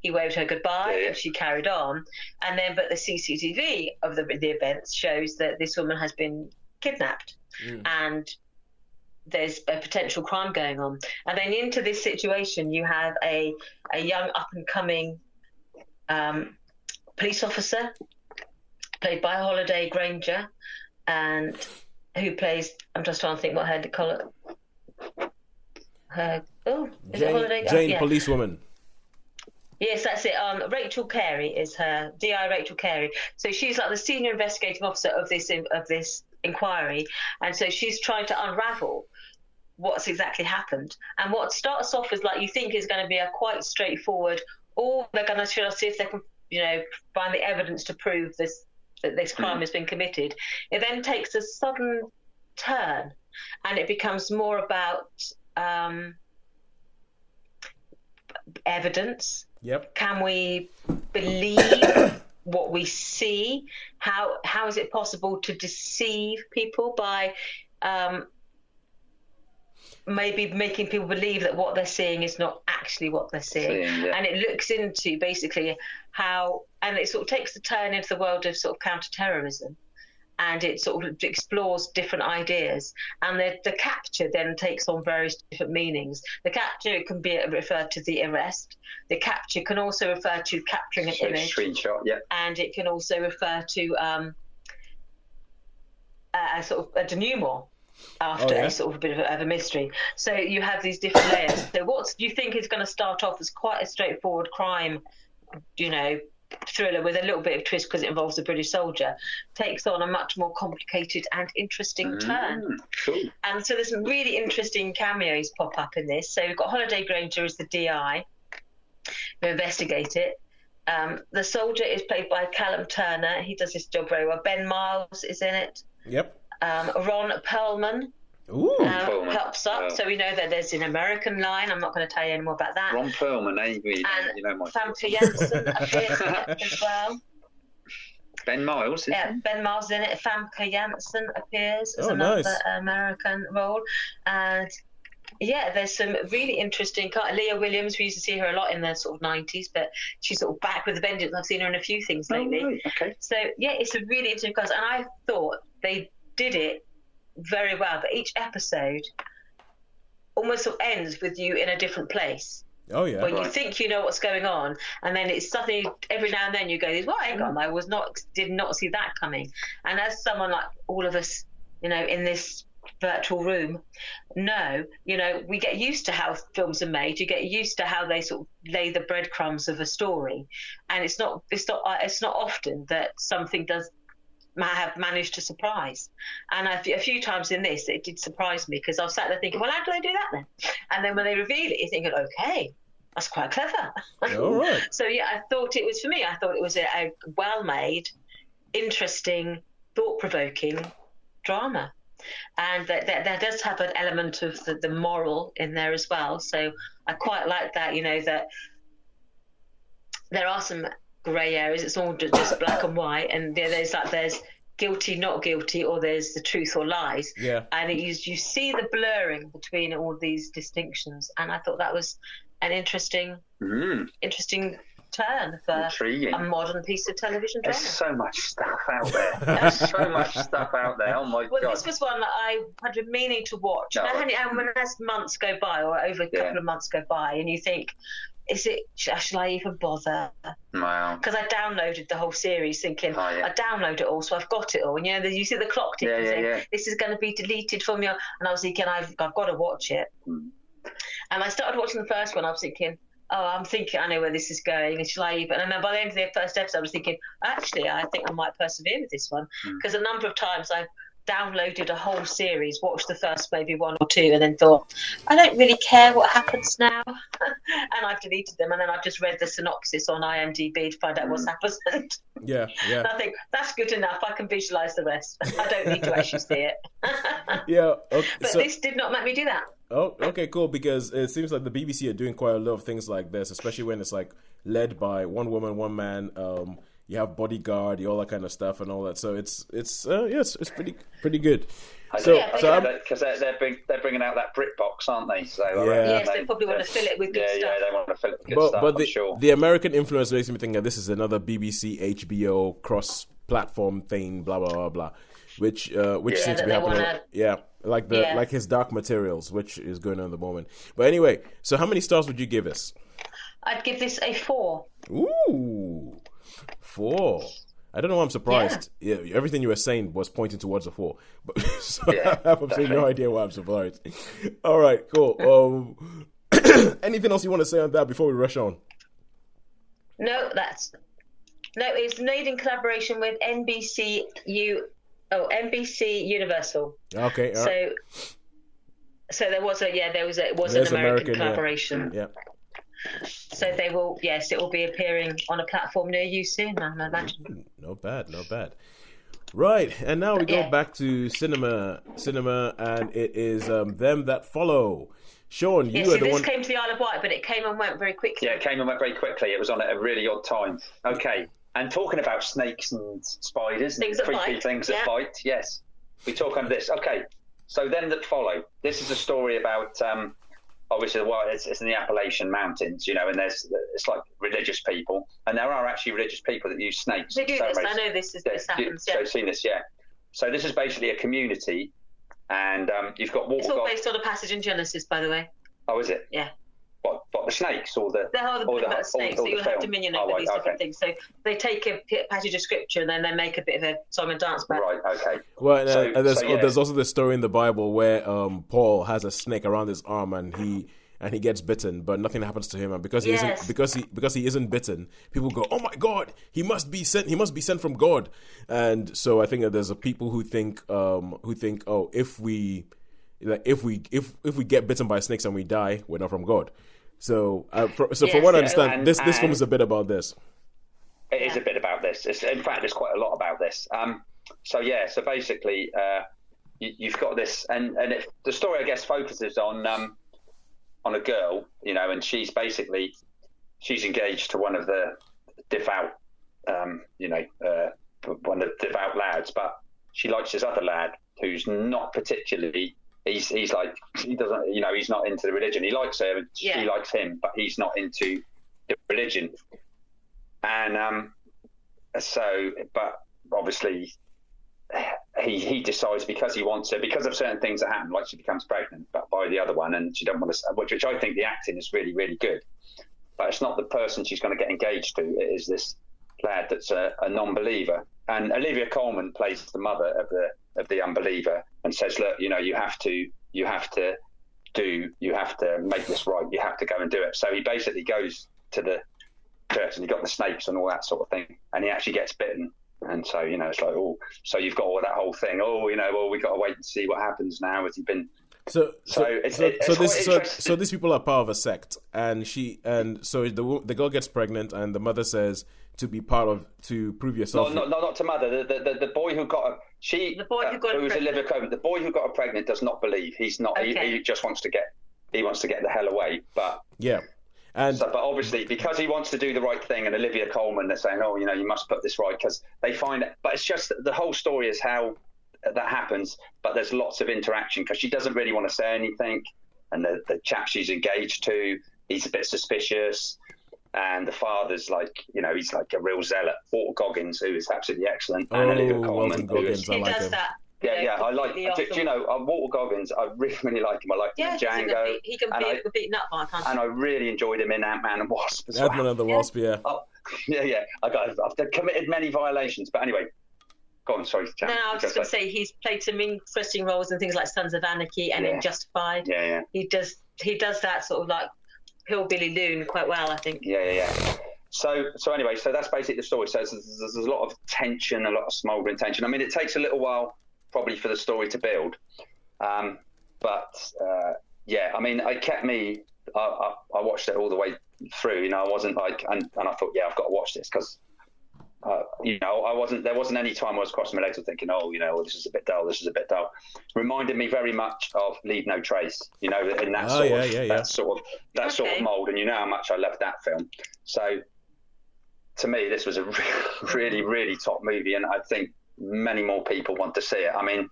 he waved her goodbye and she carried on. And then, but the CCTV of the events shows that this woman has been kidnapped. And there's a potential crime going on. And then into this situation, you have a young up-and-coming police officer played by Holiday Granger, and who plays, I'm just trying to think what her colour. Jane, policewoman. Yes, that's it. Rachel Carey is her, DI Rachel Carey. So she's like the senior investigating officer of this inquiry, and so she's trying to unravel what's exactly happened. And what starts off as like you think is going to be a quite straightforward, or they're going to see if they can, find the evidence to prove that this crime has been committed. It then takes a sudden turn, and it becomes more about evidence. Yep. Can we believe what we see? How is it possible to deceive people by maybe making people believe that what they're seeing is not actually what they're seeing? And it looks into basically how, and it sort of takes the turn into the world of sort of counter-terrorism, and it sort of explores different ideas, and the capture then takes on various different meanings. The capture can be referred to the arrest. The capture can also refer to capturing an image, screenshot, and it can also refer to a sort of a denouement after a sort of a bit of a mystery. So you have these different layers. So what do you think is going to start off as quite a straightforward crime, thriller with a little bit of twist because it involves a British soldier, takes on a much more complicated and interesting turn. Cool. And so there's some really interesting cameos pop up in this. So we've got Holiday Granger as the DI who investigate it. The soldier is played by Callum Turner. He does this job very well. Ben Miles is in it. Yep. Ron Perlman pops up. So we know that there's an American line. I'm not going to tell you any more about that. Ron Perlman, and Famke Janssen appears in it as well. Ben Miles, Ben Miles in it. Famke Janssen appears as another American role. And there's some really interesting. Leah Williams, we used to see her a lot in the sort of 90s, but she's sort of back with a vengeance. I've seen her in a few things lately. Right. Okay. So it's a really interesting cast, and I thought they did it very well, but each episode almost sort of ends with you in a different place. Oh yeah. When you think you know what's going on, and then it's suddenly every now and then you go, "Well, hang on, I did not see that coming." And as someone like all of us, in this virtual room, we get used to how films are made. You get used to how they sort of lay the breadcrumbs of a story, and it's not often that something does have managed to surprise. And a few times in this, it did surprise me because I was sat there thinking, well, how do they do that then? And then when they reveal it, you're thinking, okay, that's quite clever. All right. So I thought it was a well-made, interesting, thought-provoking drama. And that does have an element of the moral in there as well. So I quite like that, that there are some grey areas. It's all just black and white, and there's guilty, not guilty, or there's the truth or lies. Yeah. And you see the blurring between all these distinctions, and I thought that was an interesting turn for Intriguing. A modern piece of television drama. There's so much stuff out there. There's so much stuff out there. Oh my God. Well, this was one that I had been meaning to watch. And when as months go by, or over a couple of months go by, and you think, shall I even bother? Wow. Because I downloaded the whole series thinking, I download it all, so I've got it all. And you see the clock ticking saying, this is going to be deleted from your... And I was thinking, I've got to watch it. And I started watching the first one, I was thinking, I know where this is going, and shall I even... And then by the end of the first episode, I was thinking, actually, I think I might persevere with this one. Because a number of times I've downloaded a whole series, watched the first maybe one or two, and then thought, I don't really care what happens now. And I've deleted them, and then I've just read the synopsis on IMDb to find out what's happened. Yeah. And I think that's good enough. I can visualise the rest. I don't need to actually see it. Yeah. Okay, but this did not make me do that. Oh, okay, cool. Because it seems like the BBC are doing quite a lot of things like this, especially when it's like led by one woman, one man. You have Bodyguard, all that kind of stuff, and all that. So it's pretty good. Because they're bringing out that BritBox, aren't they? So yes, they probably want to fill it with good stuff. Yeah, they want to fill it with good stuff. But I'm sure. The American influence makes me think that this is another BBC HBO cross-platform thing, blah blah blah blah, which seems to be happening. like his Dark Materials, which is going on at the moment. But anyway, so how many stars would you give us? I'd give this a 4. Ooh, 4. I don't know why I'm surprised. Yeah, everything you were saying was pointing towards a 4. But so I have absolutely no idea why I'm surprised. All right, cool. Anything else you want to say on that before we rush on? No, it's made in collaboration with NBC Universal. Okay. All right. So there was an American collaboration. Yeah. So it will be appearing on a platform near you soon, I imagine. Not bad. Right, and now we go back to cinema, and it is Them That Follow. Shaun, you are the one. This came to the Isle of Wight, but it came and went very quickly. Yeah, it came and went very quickly. It was on at a really odd time. Okay, and talking about snakes and spiders and creepy things that bite, yes, we talk on this. Okay, so Them That Follow. This is a story about. Obviously, it's in the Appalachian Mountains, and it's like religious people, and there are actually religious people that use snakes. They do this. I know this happens. So I've seen this, yeah. So this is basically a community, and you've got water. It's all based on a passage in Genesis, by the way. Oh, is it? Yeah. What the snakes or the snakes? So you'll have dominion over these different things. So they take a passage of scripture and then they make a bit of a song and dance back. Right. Okay. Well, there's also the story in the Bible where Paul has a snake around his arm and he gets bitten, but nothing happens to him. And because he isn't bitten, people go, "Oh my God, he must be sent. He must be sent from God." And so I think that there's people who think, "Oh, if we get bitten by snakes and we die, we're not from God." So, from what I understand, this film is a bit about this. It is a bit about this. In fact, there's quite a lot about this. So basically, you've got this, and the story, I guess, focuses on a girl, and she's engaged to one of the devout, one of the devout lads, but she likes this other lad who's not particularly. He's like, he doesn't, he's not into the religion. He likes her, she likes him, but he's not into the religion. And but obviously he decides because he wants her, because of certain things that happen, like she becomes pregnant, but by the other one, and she don't want to, which I think the acting is really, really good. But it's not the person she's going to get engaged to. It is this lad that's a non-believer. And Olivia Colman plays the mother of the unbeliever and says, look, you have to make this right. You have to go and do it. So he basically goes to the church and you've got the snakes and all that sort of thing. And he actually gets bitten. And so, it's like, oh, so you've got all that whole thing. Oh, we got to wait and see what happens now. Has he been? So these people are part of a sect, and so the girl gets pregnant, and the mother says to prove yourself. No, not to mother. The boy who got her. The boy who got her pregnant does not believe. He's not. Okay. He just wants to get. He wants to get the hell away. But yeah. But obviously, because he wants to do the right thing, and Olivia Colman, they're saying, "Oh, you must put this right," because they find it. But it's just the whole story is how that happens. But there's lots of interaction because she doesn't really want to say anything, and the chap she's engaged to, he's a bit suspicious, and the father's like, he's like a real zealot. Walter Goggins, who is absolutely excellent, and Olivia Colman, who does that. Yeah, I like. Walter Goggins. I really, really like him. I like him in Django. He can be a bit nut, can't he? And I really enjoyed him in Ant-Man and Wasp as well. Ant-Man and the Wasp, yeah. I've committed many violations, but anyway. Go on, sorry, Jan. No, I was just going to say he's played some interesting roles in things like Sons of Anarchy and in Justified. Yeah. He does that sort of like hillbilly loon quite well, I think. Yeah. So anyway, that's basically the story. So there's a lot of tension, a lot of smouldering tension. I mean, it takes a little while probably for the story to build. I mean, it kept me, I watched it all the way through, I wasn't like, and I thought, I've got to watch this because, there wasn't any time I was crossing my legs and thinking, this is a bit dull, Reminded me very much of Leave No Trace, in that sort of mold. And how much I loved that film. So to me, this was a really, really top movie. And I think many more people want to see it. I mean,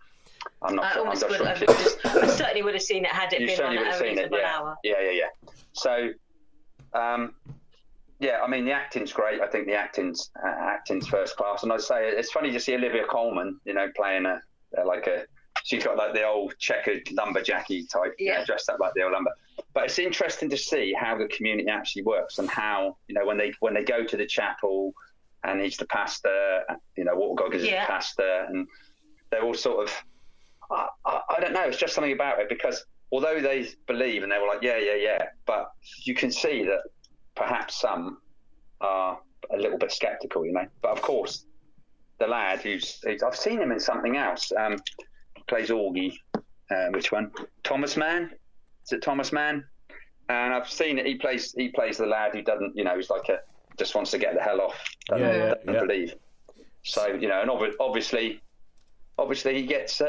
I certainly would have seen it had it been on an hour. Yeah. So, I mean, the acting's great. I think the acting's first class. And I'd say it's funny to see Olivia Colman, playing a she's got like the old checkered lumberjacky type, dressed up like the old lumber. But it's interesting to see how the community actually works and how, when they go to the chapel and he's the pastor, Watergog is the pastor, and they're all sort of, I don't know, it's just something about it, because although they believe and they were like, yeah, but you can see that perhaps some are a little bit skeptical, But of course, the lad who's I've seen him in something else, plays Augie, which one? Thomas Mann? Is it Thomas Mann? And I've seen it. He plays the lad who doesn't, he's like just wants to get the hell off. Doesn't believe. So and obviously he gets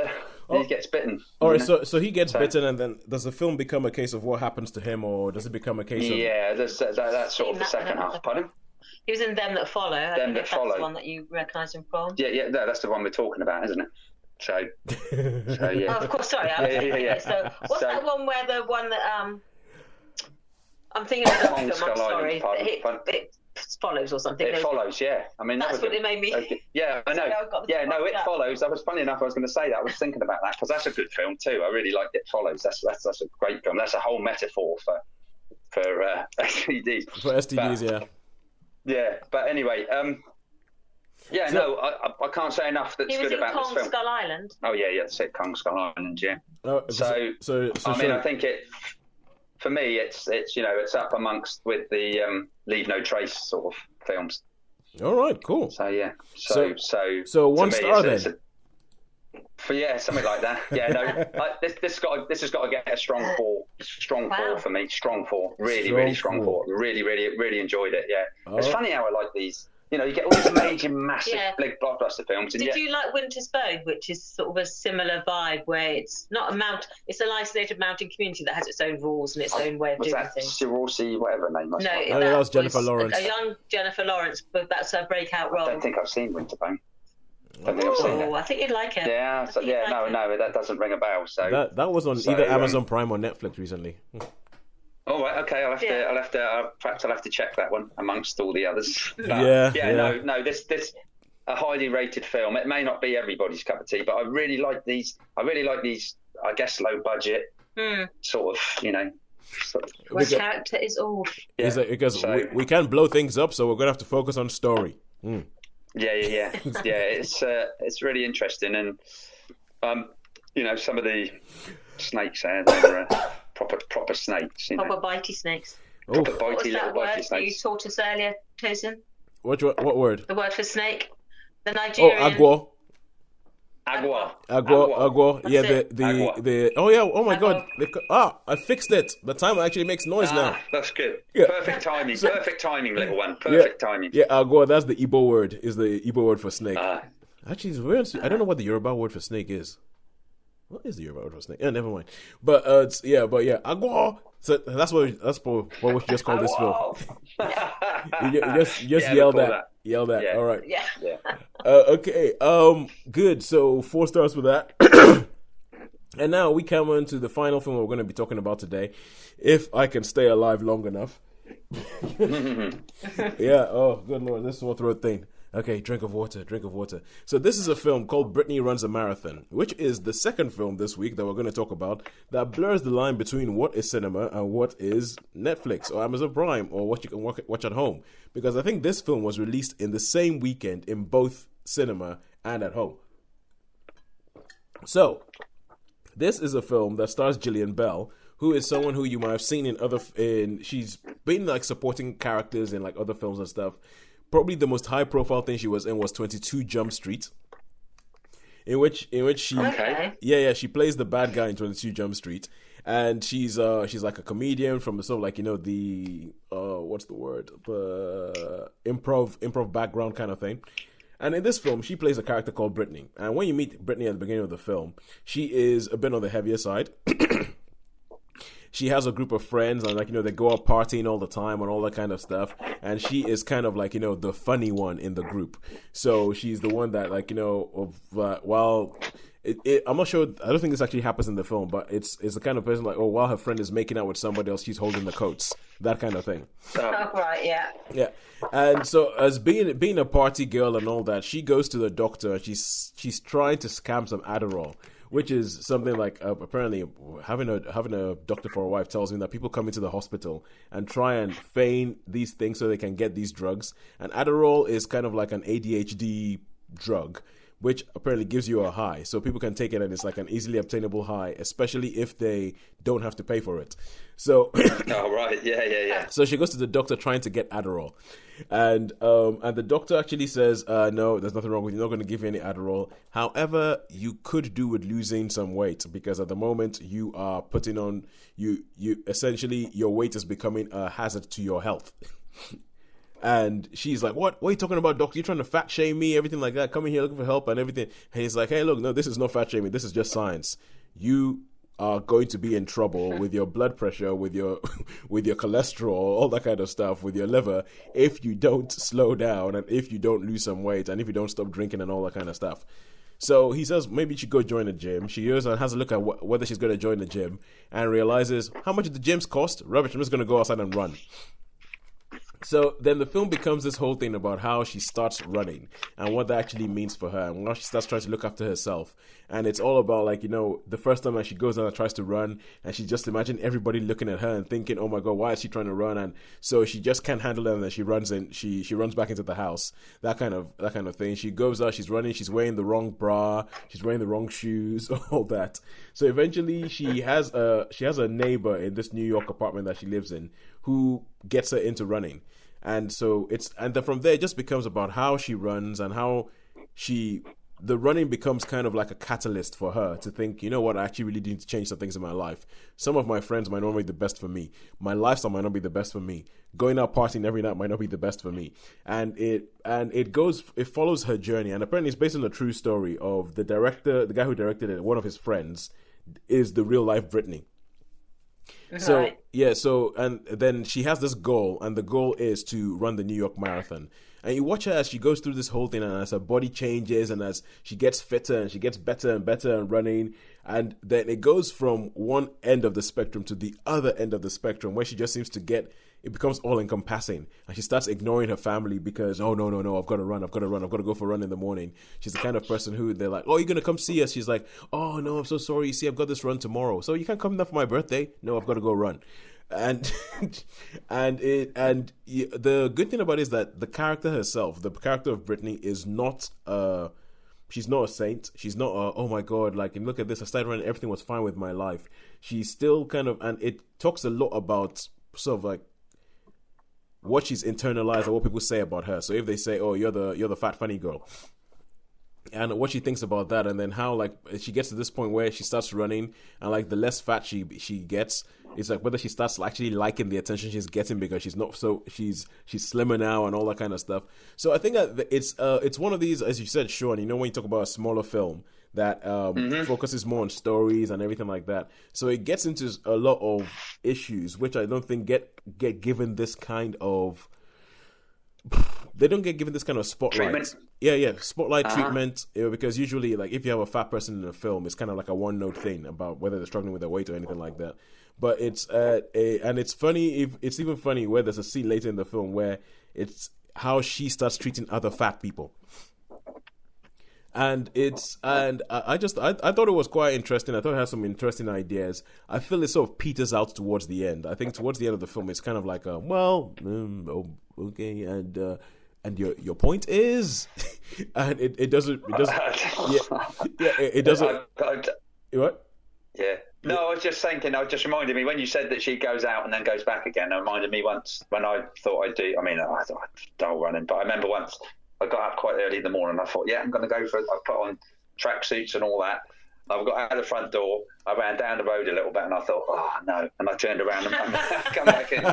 bitten. All right, so he gets bitten, and then does the film become a case of what happens to him, or does it become a case of? Yeah, that's sort of the second half. Pardon? He was in Them That Follow. Them That Follow. That's the one that you recognise him from. Yeah, no, that's the one we're talking about, isn't it? So yeah. Oh, of course, sorry. Yeah. So what's that one where the one that I'm thinking of the film, I'm sorry. It follows or something. It follows, yeah. I mean, that's what it made me. Yeah, I know. It follows. I was funny enough. I was going to say that. I was thinking about that because that's a good film too. I really like It Follows. That's a great film. That's a whole metaphor for STDs. For STDs, yeah. Yeah, but anyway, I can't say enough that's good about this film. He was in Kong Skull Island. Oh yeah, that's it, Kong Skull Island, yeah. So I mean, I think for me, it's up amongst with the Leave No Trace sort of films. All right, cool. So yeah, so 1 star then. Something like that. Yeah, no, this has got to get a strong 4. Strong 4 for me. Strong 4. Really strong 4. Really enjoyed it. Yeah, it's funny how I like these. You get all these major, massive, big blockbuster films. And Did you like Winter's Bone, which is sort of a similar vibe, where it's not it's an isolated mountain community that has its own rules and its own way of doing things? Cirrhosis, whatever her name was. No, that was Jennifer Lawrence. A young Jennifer Lawrence, but that's her breakout role. I don't think I've seen Winterbone. I think you'd like it. Yeah, no, that doesn't ring a bell. So that was on either Amazon Prime or Netflix recently. Oh, right, okay. I'll have to check that one amongst all the others. No, this a highly rated film. It may not be everybody's cup of tea, but I really like these. I guess low budget sort of. Where character is all. Yeah. Because we can't blow things up, so we're gonna have to focus on story. Yeah. It's really interesting, and some of the snakes there, they're proper snakes. Proper bitey snakes. Proper What was bitey that little word bitey snakes. you taught us earlier, Tosin? What word? The word for snake. The Nigerian. Agua. Agua. Yeah, Agua. Oh my God. I fixed it. The timer actually makes noise now. That's good. Yeah. Perfect timing, little one. Perfect timing. Yeah, agua, that's the Igbo word, is the Igbo word for snake. Actually, it's weird. I don't know what the Yoruba word for snake is. What is the Yoruba word for snake? Never mind. But agua. So that's what we should just call this film. You just yell that. Yell that. Yeah. All right. Yeah. Okay. Good. So 4 stars for that. And now we come on to the final film we're going to be talking about today, if I can stay alive long enough. Yeah. Oh, good Lord. This sore throat thing. Okay, drink of water. So this is a film called Brittany Runs a Marathon, which is the second film this week that we're going to talk about that blurs the line between what is cinema and what is Netflix or Amazon Prime or what you can watch at home. Because I think this film was released in the same weekend in both cinema and at home. So, this is a film that stars Gillian Bell, who is someone who you might have seen she's been like supporting characters in like other films and stuff. Probably the most high profile thing she was in was 22 Jump Street, in which she she plays the bad guy in 22 Jump Street, and she's like a comedian from sort of like the what's the word, the improv background kind of thing. And in this film, she plays a character called Brittany. And when you meet Brittany at the beginning of the film, she is a bit on the heavier side. She has a group of friends and they go out partying all the time and all that kind of stuff. And she is kind of the funny one in the group. So she's the one that I'm not sure. I don't think this actually happens in the film, but it's the kind of person while her friend is making out with somebody else, she's holding the coats, that kind of thing. Oh, right, yeah. Yeah, and so as being a party girl and all that, she goes to the doctor and she's trying to scam some Adderall, which is something like apparently having a doctor for a wife tells me that people come into the hospital and try and feign these things so they can get these drugs. And Adderall is kind of like an ADHD drug, which apparently gives you a high. So people can take it and it's like an easily obtainable high, especially if they don't have to pay for it. So, oh, right. Yeah. So she goes to the doctor trying to get Adderall. And the doctor actually says, no, there's nothing wrong with you. Not going to give you any Adderall. However, you could do with losing some weight because at the moment you are putting on, you essentially, your weight is becoming a hazard to your health. And she's like, what are you talking about, doctor? You're trying to fat shame me, everything like that. Coming here looking for help and everything. And he's like, hey, look, no, this is not fat shaming. This is just science. You are going to be in trouble with your blood pressure, with your cholesterol, all that kind of stuff, with your liver, if you don't slow down and if you don't lose some weight and if you don't stop drinking and all that kind of stuff. So he says maybe she should go join a gym. She goes and has a look at whether she's going to join the gym and realizes how much do the gyms cost? Rubbish, I'm just going to go outside and run. So then the film becomes this whole thing about how she starts running and what that actually means for her and how she starts trying to look after herself. And it's all about like, the first time that she goes out and tries to run and she just imagine everybody looking at her and thinking, oh my God, why is she trying to run? And so she just can't handle it and then she runs and she runs back into the house. That kind of thing. She goes out, she's running, she's wearing the wrong bra, she's wearing the wrong shoes, all that. So eventually she has a neighbor in this New York apartment that she lives in who gets her into running. And so then from there it just becomes about how she runs and how the running becomes kind of like a catalyst for her to think, you know what, I actually really need to change some things in my life. Some of my friends might not be the best for me. My lifestyle might not be the best for me. Going out partying every night might not be the best for me. And it follows her journey. And apparently it's based on a true story of the director, the guy who directed it, one of his friends, is the real life Brittany. So, yeah, and then she has this goal, and the goal is to run the New York Marathon. And you watch her as she goes through this whole thing, and as her body changes, and as she gets fitter, and she gets better and better and running, and then it goes from one end of the spectrum to the other end of the spectrum, where she just seems to it becomes all-encompassing, and she starts ignoring her family because, oh, no, I've got to run, I've got to go for a run in the morning. She's the kind of person who they're like, oh, you're going to come see us? She's like, oh, no, I'm so sorry, you see, I've got this run tomorrow. So you can't come down for my birthday? No, I've got to go run. And the good thing about it is that the character herself, the character of Brittany, is not she's not a saint. She's not oh my God, like, and look at this, I started running, everything was fine with my life. She's still kind of, and it talks a lot about sort of like what she's internalized or what people say about her. So if they say, oh, you're the fat funny girl, and what she thinks about that, and then how like she gets to this point where she starts running, and like the less fat she gets, it's like whether she starts actually liking the attention she's getting because she's not so she's slimmer now and all that kind of stuff. So I think that it's one of these, as you said, Shaun, when you talk about a smaller film that focuses more on stories and everything like that. So it gets into a lot of issues which I don't think get given this kind of. They don't get given this kind of spotlight. Treatment? Yeah, spotlight treatment. Because usually, like, if you have a fat person in a film, it's kind of like a one-note thing about whether they're struggling with their weight or anything like that. But it's and it's funny. It's even funny where there's a scene later in the film where it's how she starts treating other fat people. And I thought it was quite interesting. I thought it had some interesting ideas. I feel it sort of peters out towards the end. I think towards the end of the film, it's kind of like okay, and your point is, and it doesn't what? Yeah. No, I was just thinking. I just reminded me when you said that she goes out and then goes back again. It reminded me once when I thought I'd do. I mean, I thought I'd dull running, but I remember once. I got up quite early in the morning. I thought, I'm going to go for it. I put on tracksuits and all that. I got out of the front door. I ran down the road a little bit, and I thought, oh no! And I turned around and come back in.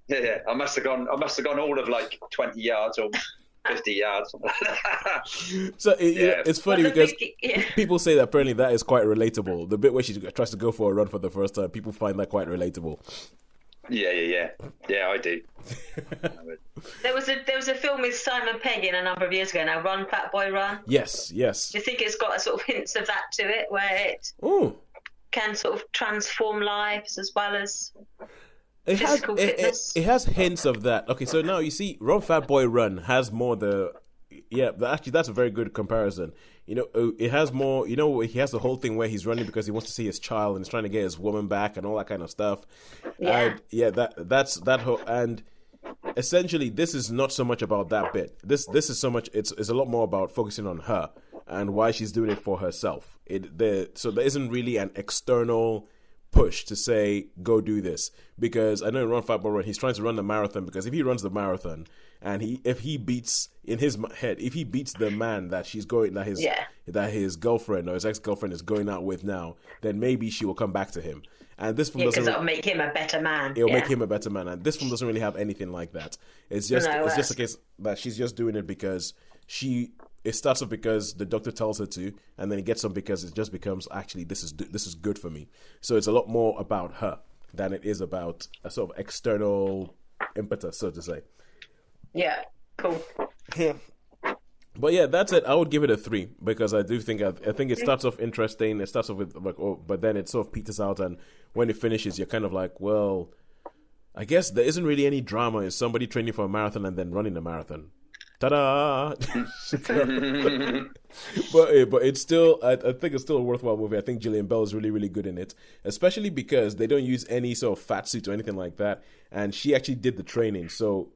Yeah, I must have gone all of like 20 yards or 50 yards. So it's funny because people say that apparently that is quite relatable. The bit where she tries to go for a run for the first time, people find that quite relatable. Yeah, I do. There was a film with Simon Pegg in a number of years ago now, Run Fat Boy Run. Yes. Do you think it's got a sort of hints of that to it, where it can sort of transform lives as well as physical fitness? It has hints of that. Okay, so now you see, Run Fat Boy Run has more the Yeah, actually, that's a very good comparison. It has more. He has the whole thing where he's running because he wants to see his child and he's trying to get his woman back and all that kind of stuff. Yeah, and that's that whole. And essentially, this is not so much about that bit. This is so much. It's a lot more about focusing on her and why she's doing it for herself. So there isn't really an external push to say go do this, because I know in Run Fat Boy Run he's trying to run the marathon, because if he runs the marathon and if he beats the man that his girlfriend or his ex-girlfriend is going out with now, then maybe she will come back to him. And this film doesn't. Because that'll make him a better man. It'll make him a better man, and this film doesn't really have anything like that. It's just a case that she's just doing it because it starts off because the doctor tells her to, and then it gets on because it just becomes, actually, this is good for me. So it's a lot more about her than it is about a sort of external impetus, so to say. Yeah, cool. Yeah. But yeah, that's it. I would give it a 3 because I do think I think it starts off interesting. It starts off with but then it sort of peters out, and when it finishes, you're kind of like, well, I guess there isn't really any drama in somebody training for a marathon and then running a marathon. Ta-da! but it's still, I think it's still a worthwhile movie. I think Gillian Bell is really, really good in it, especially because they don't use any sort of fat suit or anything like that, and she actually did the training. So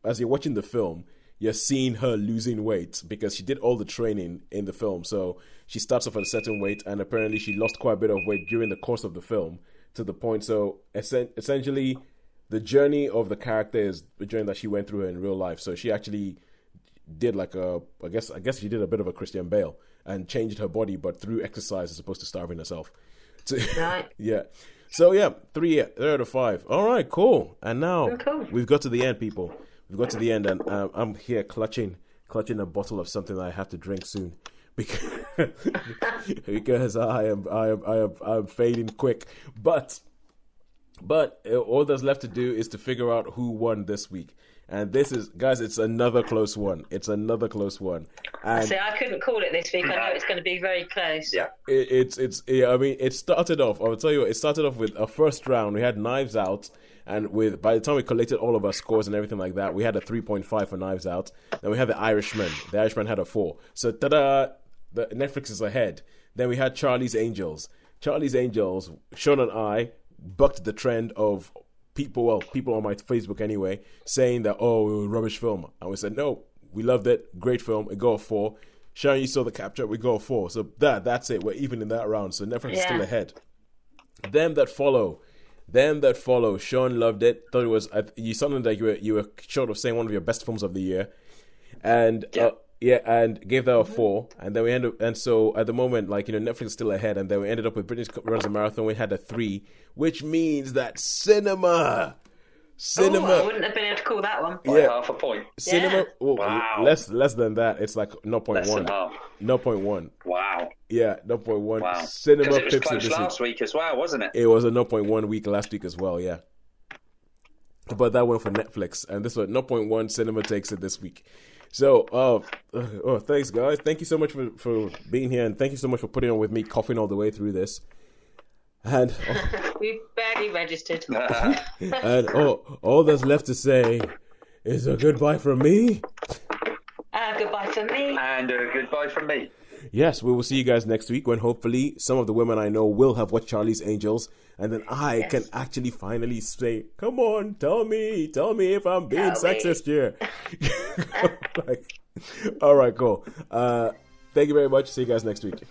as you're watching the film, you're seeing her losing weight because she did all the training in the film. So she starts off at a certain weight, and apparently she lost quite a bit of weight during the course of the film to the point. So essentially, the journey of the character is the journey that she went through in real life. So she actually did I guess she did a bit of a Christian Bale and changed her body, but through exercise as opposed to starving herself. Right. Yeah. So yeah, 3 out of 5. All right, cool. And now we've got to the end, people. We've got to the end, and I'm here clutching a bottle of something that I have to drink soon because I'm fading quick. But all that's left to do is to figure out who won this week. And this is, guys, it's another close one. And I couldn't call it this week. I know it's going to be very close. Yeah. It started off, I'll tell you what, it started off with a first round. We had Knives Out. And by the time we collected all of our scores and everything like that, we had a 3.5 for Knives Out. Then we had The Irishman. The Irishman had a 4. So, the Netflix is ahead. Then we had Charlie's Angels. Charlie's Angels, Shaun and I bucked the trend of people on my Facebook anyway, saying that, oh, rubbish film. And we said, no, we loved it. Great film. It got a 4. Shaun, you saw The Capture. We got a 4. So that's it. We're even in that round. So Netflix is still ahead. Them that follow, Shaun loved it. Thought it was. You sounded like you were short of saying one of your best films of the year, and and gave that a 4. And then we ended up, and so at the moment, Netflix is still ahead, and then we ended up with Brittany runs a marathon. We had a 3, which means that cinema. I wouldn't have been able to call that one. By half a point. Cinema. Yeah. Wow. Less than that. It's like 0.1. Less than half. 0.1. Wow. Yeah, 0.1. Wow. Cinema it was close last week as well, wasn't it? It was a 0.1 week last week as well, yeah. But that went for Netflix, and this one 0.1 cinema takes it this week. So, thanks guys. Thank you so much for being here, and thank you so much for putting on with me, coughing all the way through this. And we've barely registered. And all that's left to say is a goodbye from me. Goodbye from me. And a goodbye from me. Yes, we will see you guys next week when hopefully some of the women I know will have watched Charlie's Angels, and then I can actually finally say, come on, tell me if I'm being sexist here. All right, cool. Thank you very much. See you guys next week.